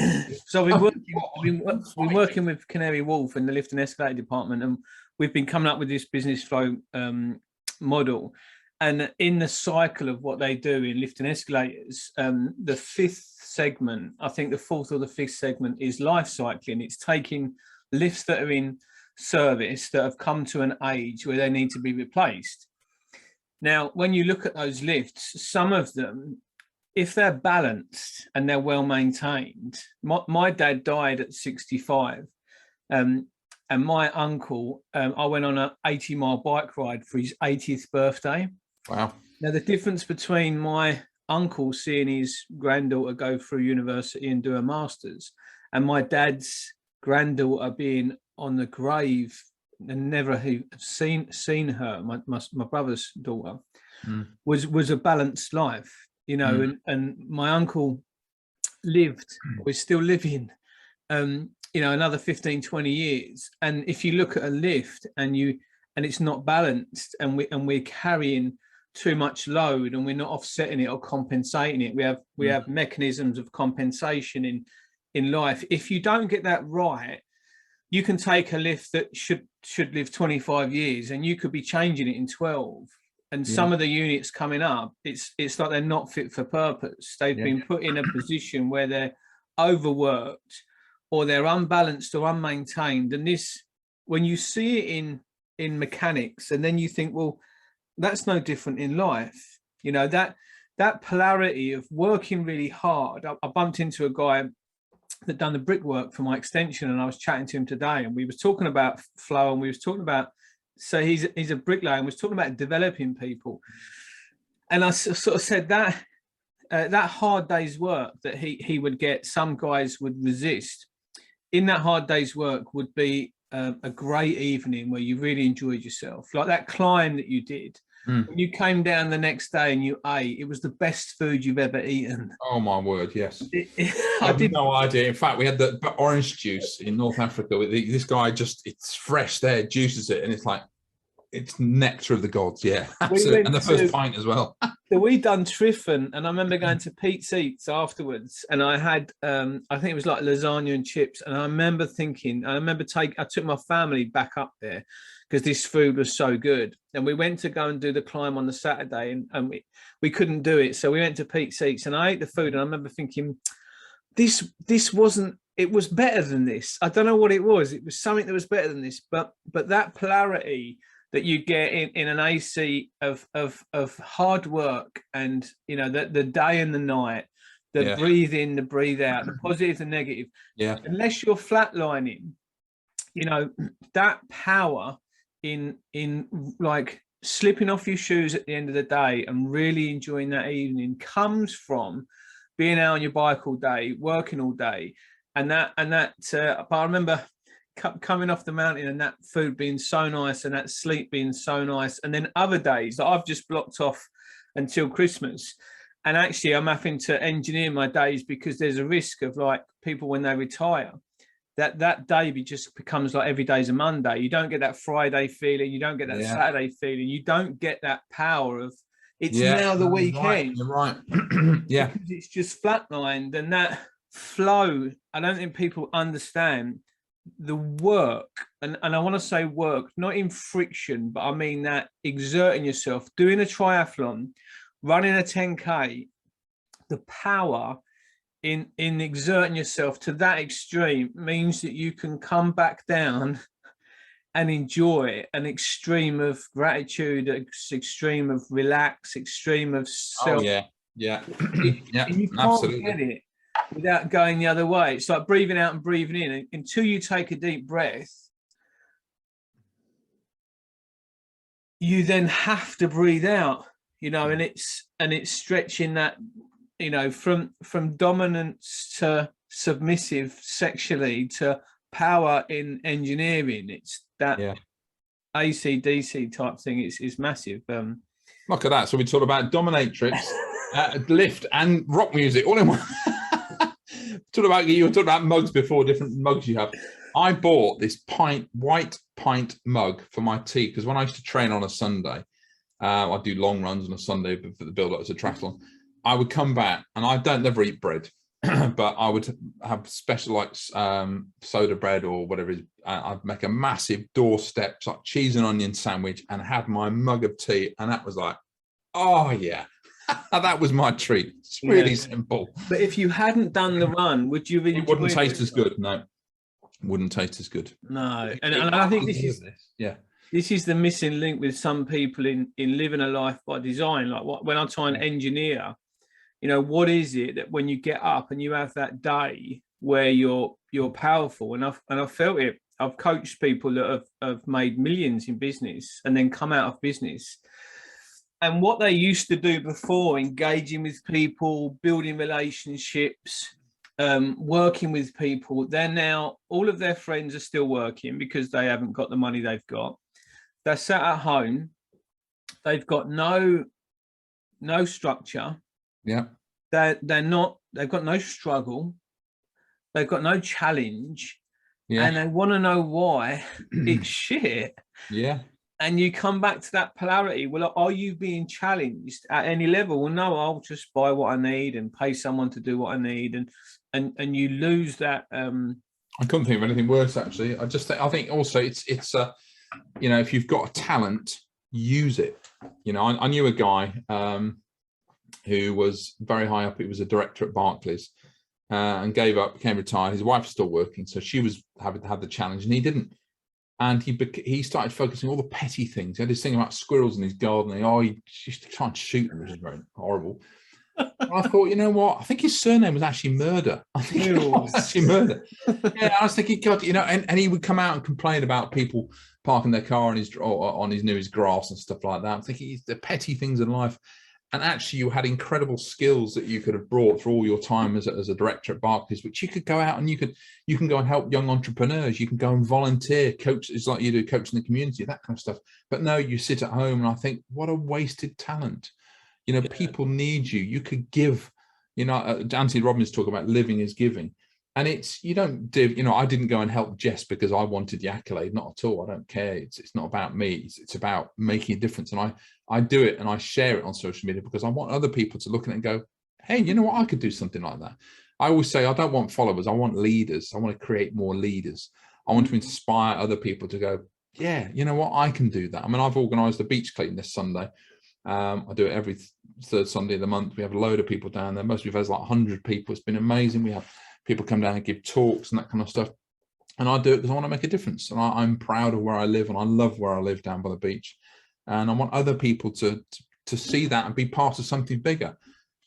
So we're working with Canary Wharf in the lift and escalator department, and we've been coming up with this business flow model. And in the cycle of what they do in lift and escalators, the fifth segment, I think the fourth or the fifth segment, is life cycling. It's taking lifts that are in service that have come to an age where they need to be replaced. Now, when you look at those lifts, some of them, if they're balanced and they're well maintained, my dad died at 65, and my uncle, I went on an 80-mile bike ride for his 80th birthday. Wow. Now, the difference between my uncle seeing his granddaughter go through university and do a master's, and my dad's granddaughter being on the grave and never have seen her, my brother's daughter, was a balanced life. You know, and my uncle lived, or is still living, you know, another 15, 20 years. And if you look at a lift and it's not balanced, and we're carrying too much load and we're not offsetting it or compensating it, we have mechanisms of compensation in life. If you don't get that right, you can take a lift that should live 25 years and you could be changing it in 12. And some of the units coming up, it's like they're not fit for purpose. They've been put in a position where they're overworked or they're unbalanced or unmaintained. And this, when you see it in mechanics, and then you think, well, that's no different in life. You know, that polarity of working really hard. I bumped into a guy that done the brickwork for my extension, and I was chatting to him today, and we was talking about flow, and we was talking about, so he's a bricklayer, and was talking about developing people. And I sort of said that that hard day's work that he would get, some guys would resist. In that hard day's work would be a great evening where you really enjoyed yourself, like that climb that you did. When you came down the next day and you ate, it was the best food you've ever eaten. Oh my word, yes. I had no idea. In fact, we had the orange juice in North Africa. This guy it's fresh there, juices it, and it's like, it's nectar of the gods. Yeah, absolutely. And the first pint as well. So we done Triffin, and I remember going to Pete's Eats afterwards, and I had I think it was like lasagna and chips, and I remember thinking, I took my family back up there because this food was so good, and we went to go and do the climb on the Saturday, and we couldn't do it, so we went to Pete's Eats, and I ate the food, and I remember thinking, this wasn't. It was better than this. I don't know what it was. It was something that was better than this, but that polarity that you get in an AC of hard work, and you know the day and the night, the breathe in, the breathe out, the positive, the negative. Yeah. Unless you're flatlining, you know, that power in like slipping off your shoes at the end of the day and really enjoying that evening comes from being out on your bike all day, working all day, and that. But I remember coming off the mountain and that food being so nice and that sleep being so nice, and then other days that I've just blocked off until Christmas, and actually I'm having to engineer my days because there's a risk of like people when they retire that day just becomes like every day's a Monday. You don't get that Friday feeling, you don't get that Saturday feeling, you don't get that power of it's now the weekend. You're right. Yeah, because it's just flatlined, and that flow, I don't think people understand the work, and I want to say work not in friction, but I mean that exerting yourself, doing a triathlon, running a 10k, the power in exerting yourself to that extreme means that you can come back down and enjoy an extreme of gratitude, an extreme of relax, extreme of self. Yeah you can't absolutely get it without going the other way. It's like breathing out and breathing in. Until you take a deep breath, you then have to breathe out, you know, and it's stretching that, you know, from dominance to submissive sexually to power in engineering. It's that AC DC type thing is massive. Look at that. So we talked about dominatrix, lift, and rock music all in one. You were talking about mugs before, different mugs you have. I bought this white pint mug for my tea because when I used to train on a Sunday, I do long runs on a Sunday for the build up to triathlon. I would come back, and I don't never eat bread, but I would have special like soda bread or whatever it is. I'd make a massive doorstep like cheese and onion sandwich and have my mug of tea, and that was like, oh yeah. That was my treat. It's really simple. But if you hadn't done the run, would you really? It wouldn't taste as good. No, wouldn't taste as good. No, and I think this is the missing link with some people in living a life by design. Like when I try and engineer, you know, what is it that when you get up and you have that day where you're powerful? And I've felt it. I've coached people that have made millions in business and then come out of business. And what they used to do before, engaging with people, building relationships, working with people, they're now, all of their friends are still working because they haven't got the money they've got. They're sat at home. They've got no structure. Yeah. They've got no struggle. They've got no challenge. Yeah. And they want to know why it's shit. Yeah. And you come back to that polarity. Well, are you being challenged at any level? Well, no, I'll just buy what I need and pay someone to do what I need, and you lose that. I couldn't think of anything worse, actually. I think also it's you know, if you've got a talent, use it. You know, I knew a guy who was very high up. He was a director at Barclays and gave up, became retired. His wife was still working, so she was having to have the challenge, and he didn't. And he started focusing on all the petty things. He had this thing about squirrels in his garden. He used to try and shoot them, which is very horrible. And I thought, you know what? I think his surname was actually Murder. I think it was actually Murder. Yeah, I was thinking, God, you know, and he would come out and complain about people parking their car on his grass and stuff like that. I'm thinking the petty things in life. And actually, you had incredible skills that you could have brought through all your time as a director at Barclays, which you could go out and you can go and help young entrepreneurs. You can go and volunteer, coach. It's like you do, coaching the community, that kind of stuff. But no, you sit at home, and I think, what a wasted talent. You know, people need you. You could give. You know, Anthony Robbins talk about living is giving. And it's, you don't do, you know, I didn't go and help Jess because I wanted the accolade, not at all. I don't care. It's not about me. It's about making a difference. And I do it and I share it on social media because I want other people to look at it and go, hey, you know what? I could do something like that. I always say, I don't want followers. I want leaders. I want to create more leaders. I want to inspire other people to go, yeah, you know what? I can do that. I mean, I've organized a beach clean this Sunday. I do it every third Sunday of the month. We have a load of people down there. Most of us like 100 people. It's been amazing. We have people come down and give talks and that kind of stuff. And I do it because I want to make a difference. And I'm proud of where I live and I love where I live down by the beach. And I want other people to see that and be part of something bigger.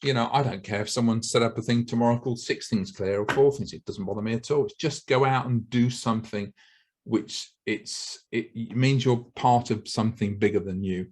You know, I don't care if someone set up a thing tomorrow called 6 Things Clear or 4 Things. It doesn't bother me at all. It's just go out and do something which it means you're part of something bigger than you.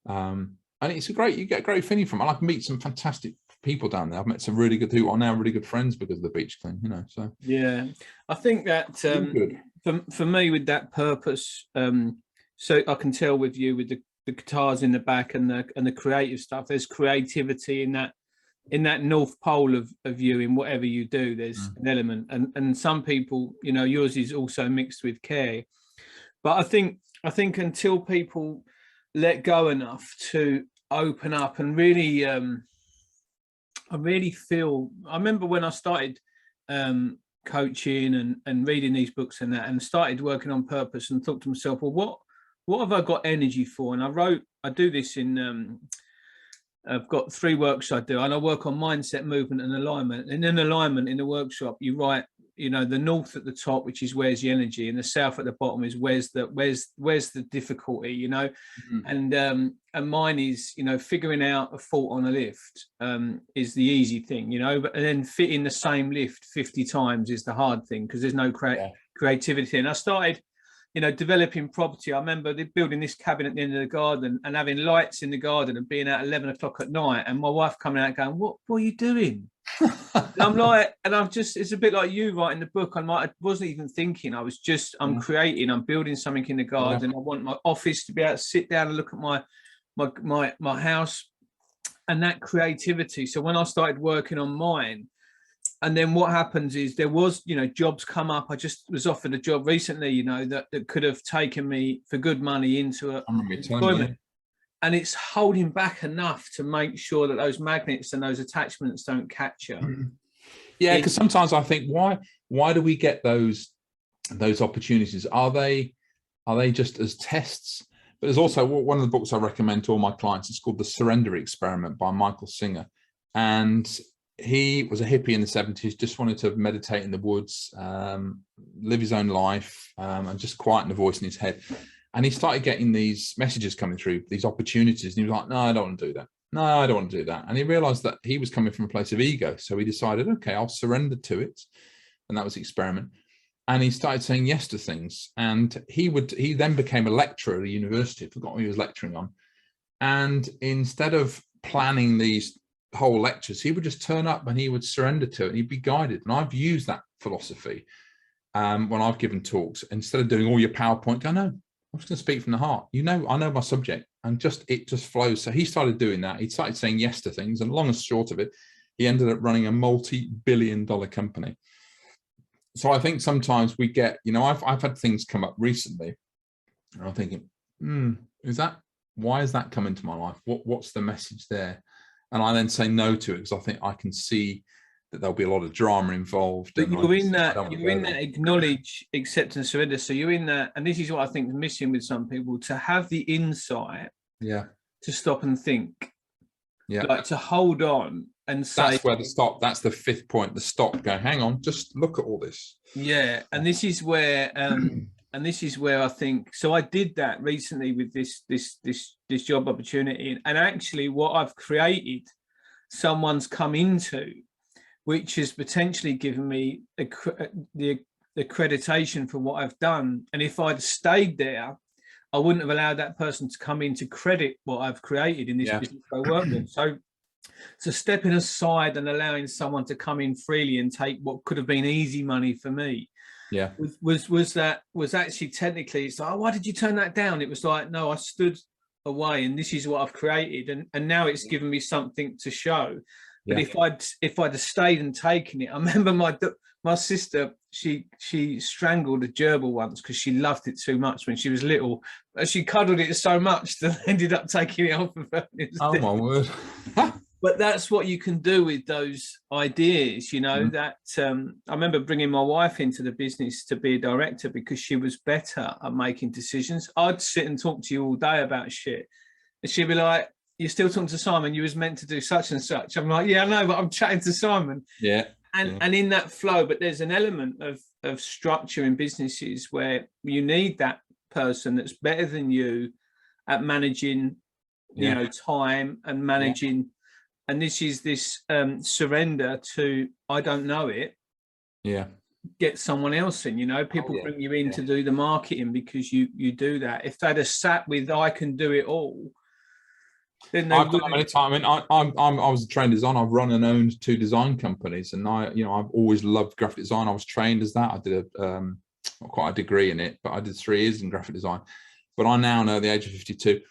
And it's you get a great feeling from it. I can meet some fantastic people down there. I've met some really good who are now really good friends because of the beach clean, you know. So yeah, I think that for me with that purpose, so I can tell with you with the guitars in the back and the creative stuff, there's creativity in that north pole of you in whatever you do. There's an element, and some people, you know, yours is also mixed with care. But I think until people let go enough to open up and really I really feel, I remember when I started coaching and reading these books and that, and started working on purpose, and thought to myself, well, what have I got energy for? And I do this in, I've got 3 workshops I do, and I work on mindset, movement and alignment. And in alignment in the workshop, you write, you know, the north at the top, which is where's the energy, and the south at the bottom is where's the difficulty, you know. And mine is, you know, figuring out a fault on a lift is the easy thing, you know, and then fitting the same lift 50 times is the hard thing, because there's no creativity. And I started, you know, developing property. I remember building this cabin at the end of the garden and having lights in the garden and being out 11 o'clock at night, and my wife coming out going, what are you doing? And I'm like, and I'm just, it's a bit like you writing the book. I'm like, I wasn't even thinking. I was just, I'm creating, I'm building something in the garden. I want my office to be able to sit down and look at my house, and that creativity. So when I started working on mine, and then what happens is there was, you know, jobs come up. I just was offered a job recently, you know, that could have taken me for good money into employment. And it's holding back enough to make sure that those magnets and those attachments don't catch you. Yeah, because sometimes I think, why do we get those opportunities? Are they just as tests? But there's also one of the books I recommend to all my clients. It's called The Surrender Experiment by Michael Singer. And he was a hippie in the 70s, just wanted to meditate in the woods, live his own life, and just quieten the voice in his head. And he started getting these messages coming through, these opportunities. And he was like, no, I don't want to do that. No, I don't want to do that. And he realized that he was coming from a place of ego. So he decided, okay, I'll surrender to it. And that was the experiment. And he started saying yes to things. And he then became a lecturer at a university. I forgot what he was lecturing on. And instead of planning these whole lectures, he would just turn up and he would surrender to it and he'd be guided. And I've used that philosophy when I've given talks. Instead of doing all your PowerPoint, go, no, I'm just going to speak from the heart. You know, I know my subject, and it just flows. So he started doing that. He started saying yes to things, and long and short of it, he ended up running a multi-billion-dollar company. So I think sometimes we get, you know, I've had things come up recently, and I'm thinking, why is that come into my life? What's the message there? And I then say no to it because I think I can see that there'll be a lot of drama involved. But you're in that acknowledge, accept and surrender. So you're in that, and this is what I think is missing with some people, to have the insight, to stop and think, like to hold on and say. That's where the stop. That's the 5th point. The stop. Go. Hang on. Just look at all this. Yeah, and this is where, and this is where I think. So I did that recently with this job opportunity, and actually, what I've created, someone's come into, which has potentially given me the accreditation for what I've done. And if I'd stayed there, I wouldn't have allowed that person to come in to credit what I've created in this business I work with. So stepping aside and allowing someone to come in freely and take what could have been easy money for me, was actually technically, it's like, oh, why did you turn that down? It was like, no, I stood away and this is what I've created, and now it's given me something to show. But if I'd have stayed and taken it, I remember my sister, she strangled a gerbil once because she loved it too much when she was little. She cuddled it so much that ended up taking it off of her. Oh my word. But that's what you can do with those ideas, you know. That I remember bringing my wife into the business to be a director because she was better at making decisions. I'd sit and talk to you all day about shit, and she'd be like, "You're still talking to Simon, you was meant to do such and such." I'm like, "Yeah, I know, but I'm chatting to Simon." Yeah. And in that flow, but there's an element of structure in businesses where you need that person that's better than you at managing, you know, time and managing. And this is this surrender to, I don't know it. Yeah. Get someone else in, you know, people bring you in to do the marketing because you do that. If they'd have sat with, I can do it all. Then I've done that many times. I mean, I was a trained designer. I've run and owned 2 design companies, and I've always loved graphic design. I was trained as that. I did not quite a degree in it, but I did 3 years in graphic design. But I now know, at the age of 52,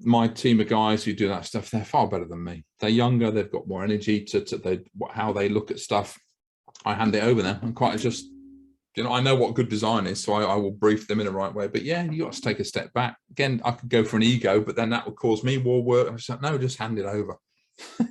my team of guys who do that stuff, they're far better than me. They're younger. They've got more energy to how they look at stuff. I hand it over them. I'm quite just, I know what good design is, so I will brief them in the right way. But yeah, you got to take a step back. Again, I could go for an ego, but then that would cause me more work. I was like, no, just hand it over.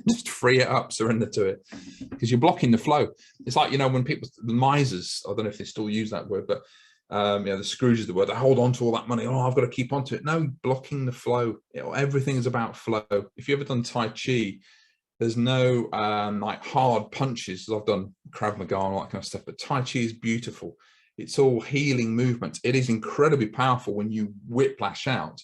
Just free it up, surrender to it, because you're blocking the flow. It's like, when people, the misers, I don't know if they still use that word, but the Scrooge is the word. They hold on to all that money. Oh, I've got to keep on to it. No, blocking the flow. Everything is about flow. If you've ever done Tai Chi, there's no like hard punches. I've done Krav Maga and all that kind of stuff, but Tai Chi is beautiful. It's all healing movements. It is incredibly powerful when you whiplash out,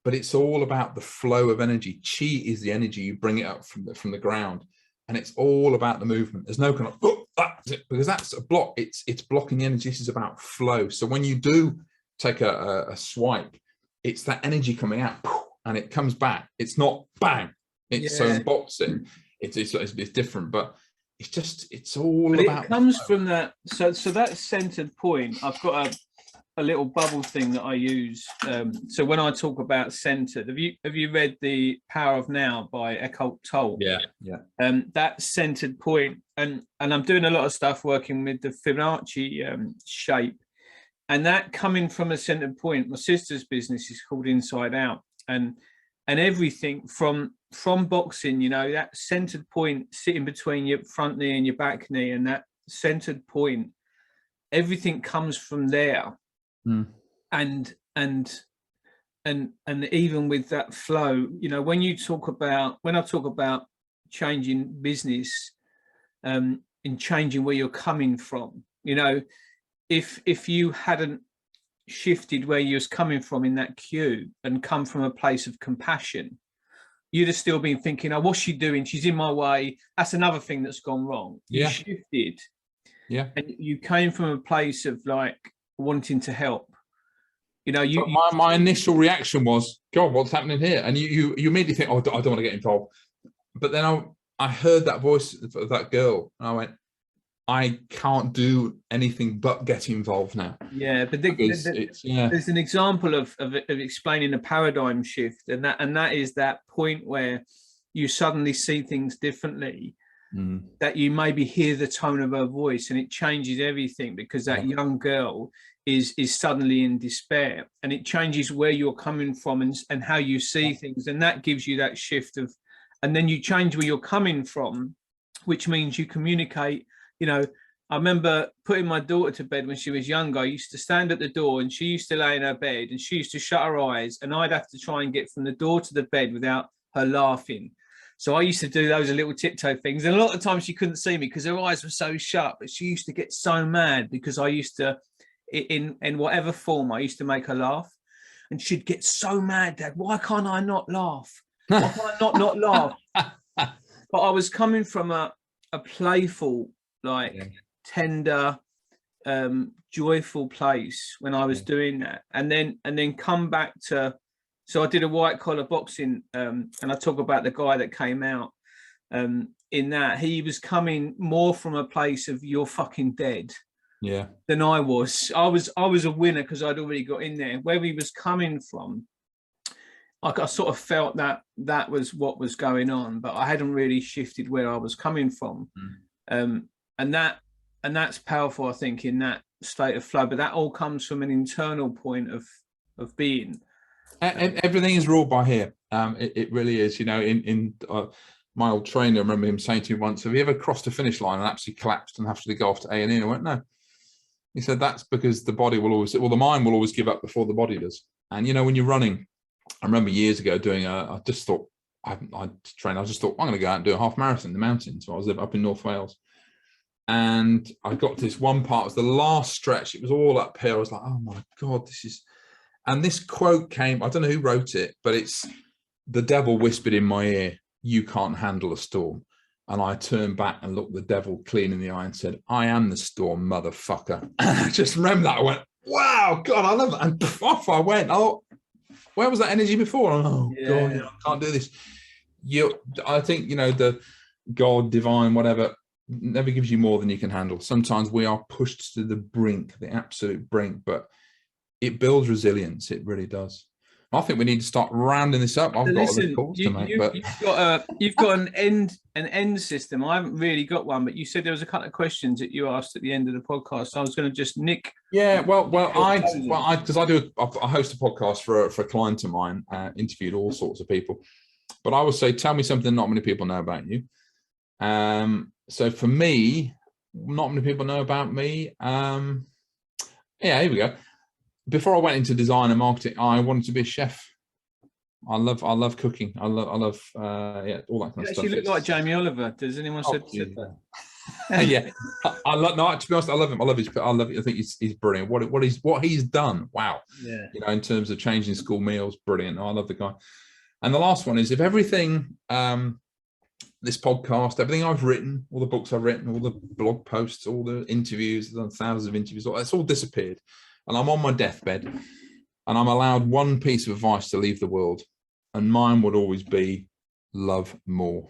but it's all about the flow of energy. Chi is the energy, you bring it up from the ground, and it's all about the movement. There's no kind of, oh, that's it, because that's a block. It's blocking the energy. This is about flow. So when you do take a swipe, it's that energy coming out and it comes back. It's not bang. It's so in boxing, it's different, but it's all about. It comes from that. So that centered point. I've got a little bubble thing that I use. So when I talk about centered, have you read The Power of Now by Eckhart Tolle? Yeah. That centered point, and I'm doing a lot of stuff working with the Fibonacci shape, and that coming from a centered point. My sister's business is called Inside Out, and everything from boxing, that centered point sitting between your front knee and your back knee, and that centered point, everything comes from there. And even with that flow, when I talk about changing business, in changing where you're coming from, if you hadn't shifted where you was coming from in that queue and come from a place of compassion, you'd have still been thinking, oh, what's she doing? She's in my way. That's another thing that's gone wrong. You shifted. Yeah. And you came from a place of like wanting to help. My initial reaction was, God, what's happening here? And you immediately think, oh, I don't want to get involved. But then I heard that voice of that girl, and I went, I can't do anything but get involved now. Yeah, but there's an example of explaining a paradigm shift, and that is that point where you suddenly see things differently. That you maybe hear the tone of her voice, and it changes everything, because that young girl is suddenly in despair, and it changes where you're coming from and how you see things, and that gives you that shift of, and then you change where you're coming from, which means you communicate. I remember putting my daughter to bed when she was younger. I used to stand at the door, and she used to lay in her bed, and she used to shut her eyes, and I'd have to try and get from the door to the bed without her laughing. So I used to do those little tiptoe things, and a lot of times she couldn't see me because her eyes were so shut, but she used to get so mad because I used to, in whatever form, I used to make her laugh, and she'd get so mad, Dad, why can't I not laugh? Why can't I not laugh? But I was coming from a playful, tender, joyful place when I was doing that, and then come back to. So I did a white collar boxing, and I talk about the guy that came out. In that, he was coming more from a place of you're fucking dead, than I was. I was a winner because I'd already got in there. Where he was coming from, I sort of felt that was what was going on, but I hadn't really shifted where I was coming from. And and that's powerful, I think, in that state of flow. But that all comes from an internal point of being. Everything is ruled by here. It really is. You know, in my old trainer, I remember him saying to me once, "Have you ever crossed the finish line and absolutely collapsed and have to go off to A&E?" And I went, "No." He said, "That's because the body will always, well, the mind will always give up before the body does." And you know, when you're running, I remember years ago doing I just thought, I trained, I just thought, I'm going to go out and do a half marathon in the mountains. So I was up in North Wales. And I got to this one part, it was the last stretch. It was all uphill. I was like, oh my God, this is, and this quote came, I don't know who wrote it, but it's, the devil whispered in my ear, "You can't handle a storm." And I turned back and looked the devil clean in the eye and said, "I am the storm, motherfucker." And I just remember that. I went, wow, God, I love it. And off I went. Oh, where was that energy before? Oh, yeah. God, you know, I can't do this. I think, you know, the God, divine, whatever, never gives you more than you can handle. Sometimes we are pushed to the brink, the absolute brink, but it builds resilience. It really does. I think we need to start rounding this up. I've got other calls to make, but you've got an end system. I haven't really got one, but you said there was a couple of questions that you asked at the end of the podcast. So I was going to just nick. Yeah, I host a podcast for a client of mine, interviewed all sorts of people, but I would say, tell me something not many people know about you. So for me, not many people know about me. Yeah, here we go. Before I went into design and marketing, I wanted to be a chef. I love cooking. I love yeah, all that kind of stuff. You look like Jamie Oliver. Does anyone said that? Yeah, I love. No, to be honest, I love him. I love his. I love. I think he's brilliant. What he's done. Wow. Yeah. You know, in terms of changing school meals, brilliant. I love the guy. And the last one is, if everything, this podcast, everything I've written, all the books I've written, all the blog posts, all the interviews, I've done thousands of interviews, it's all disappeared. And I'm on my deathbed and I'm allowed one piece of advice to leave the world. And mine would always be, love more.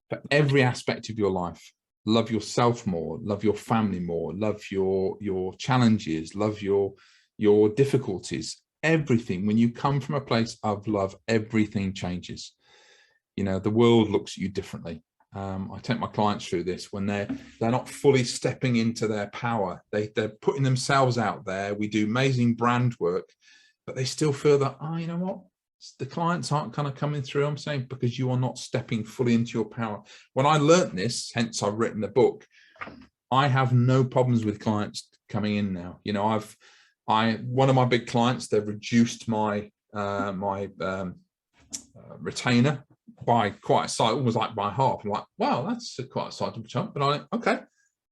For every aspect of your life, love yourself more, love your family more, love your challenges, love your difficulties, everything. When you come from a place of love, everything changes. You know, the world looks at you differently. I take my clients through this when they're not fully stepping into their power. They're putting themselves out there. We do amazing brand work, but they still feel that, you know what? The clients aren't kind of coming through. I'm saying, because you are not stepping fully into your power. When I learned this, hence I've written the book, I have no problems with clients coming in now. You know, one of my big clients, they've reduced my retainer by quite a size, almost like by half. I'm like, wow, that's quite a sizable chunk. But I went, okay,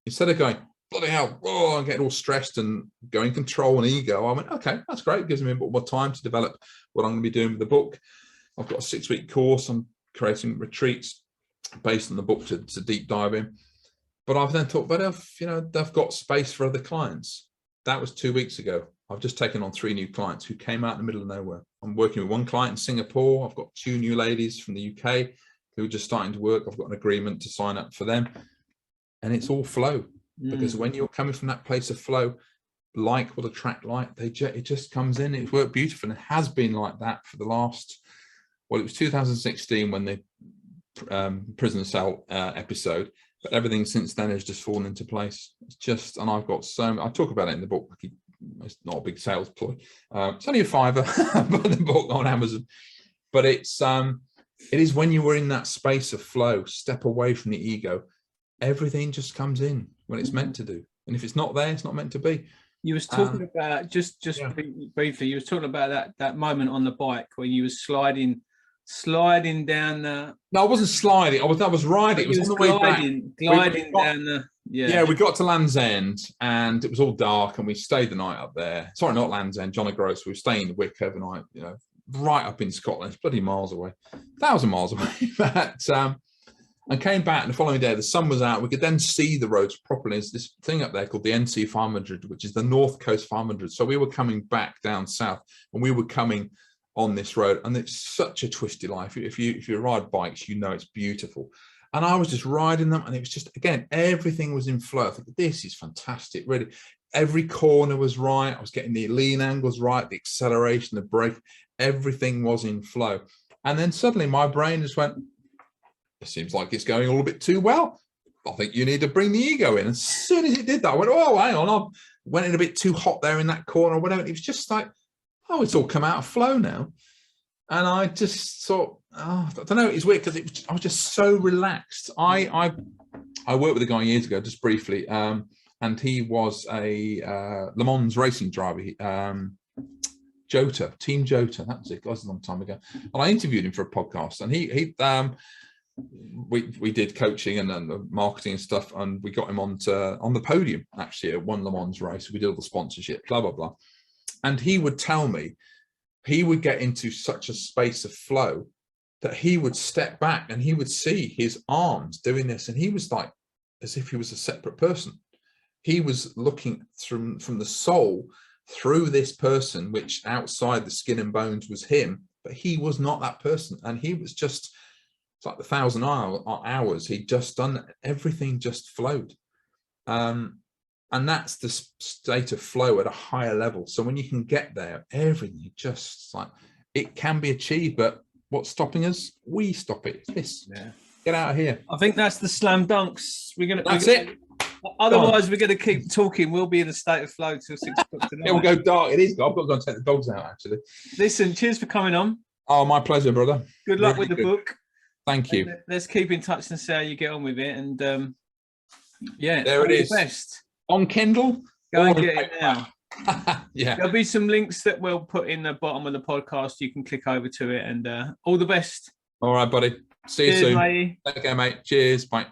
instead of going, bloody hell, oh, I'm getting all stressed and going control and ego, I went, okay, that's great. It gives me a bit more time to develop what I'm going to be doing with the book. I've got a 6-week course. I'm creating retreats based on the book to deep dive in. But I've then thought, but they've got space for other clients. That was 2 weeks ago. I've just taken on 3 new clients who came out in the middle of nowhere. I'm working with one client in Singapore. I've got 2 new ladies from the UK who are just starting to work. I've got an agreement to sign up for them. And it's all flow. Because when you're coming from that place of flow, like will attract like, it just comes in. It's worked beautiful. And it has been like that for the last, well, it was 2016 when the prison cell episode. But everything since then has just fallen into place. It's just, and I've got I talk about it in the book. It's not a big sales ploy. It's only a $5, but the book on Amazon. But it is when you were in that space of flow, step away from the ego, everything just comes in when it's meant to do. And if it's not there, it's not meant to be. You was talking about, just briefly, you was talking about that moment on the bike where you was sliding down the... No, I wasn't sliding. I was riding. It was on the way back. Gliding down the... Yeah, we got to Land's End and it was all dark and we stayed the night up there. Sorry, not Land's End, John O'Groats. We were staying in Wick overnight, you know, right up in Scotland. It's bloody miles away, 1,000 miles away. But, and came back the following day, the sun was out. We could then see the roads properly. There's this thing up there called the NC 500, which is the North Coast 500. So we were coming back down south and we were coming on this road. And it's such a twisty life. If you ride bikes, you know it's beautiful. And I was just riding them and it was just, again, everything was in flow. I think this is fantastic, really. Every corner was right. I was getting the lean angles right, the acceleration, the brake, everything was in flow. And then suddenly my brain just went, it seems like it's going all a bit too well. I think you need to bring the ego in. As soon as it did that, I went, oh, hang on, I went in a bit too hot there in that corner or whatever. It was just like, oh, it's all come out of flow now. And I just thought, oh, I don't know, it's weird because I was just so relaxed. I worked with a guy years ago, just briefly, and he was a Le Mans racing driver, Jota, Team Jota. That was it. That was a long time ago. And I interviewed him for a podcast, and we did coaching and marketing and stuff, and we got him on the podium actually at one Le Mans race. We did all the sponsorship, blah blah blah, and he would tell me he would get into such a space of flow that he would step back and he would see his arms doing this, and he was like as if he was a separate person. He was looking from the soul through this person, which outside the skin and bones was him, but he was not that person, and he was just. It's like the 1,000 hours he'd just done. Everything just flowed, and that's the state of flow at a higher level. So when you can get there, everything just like it can be achieved. But what's stopping us? We stop it. It's this. Get out of here. I think that's the slam dunks. That's it. Otherwise, we're going to keep talking. We'll be in a state of flow till 6 o'clock tonight. It will go dark. It is. I've got to go and take the dogs out. Actually. Listen, cheers for coming on. Oh, my pleasure, brother. Good luck with the book. Thank you. And let's keep in touch and see how you get on with it. And there it is. Best. On Kindle. Go and get it now. Yeah. There'll be some links that we'll put in the bottom of the podcast. You can click over to it, and all the best. All right, buddy. See you soon. Matey. Take care, mate. Cheers. Bye.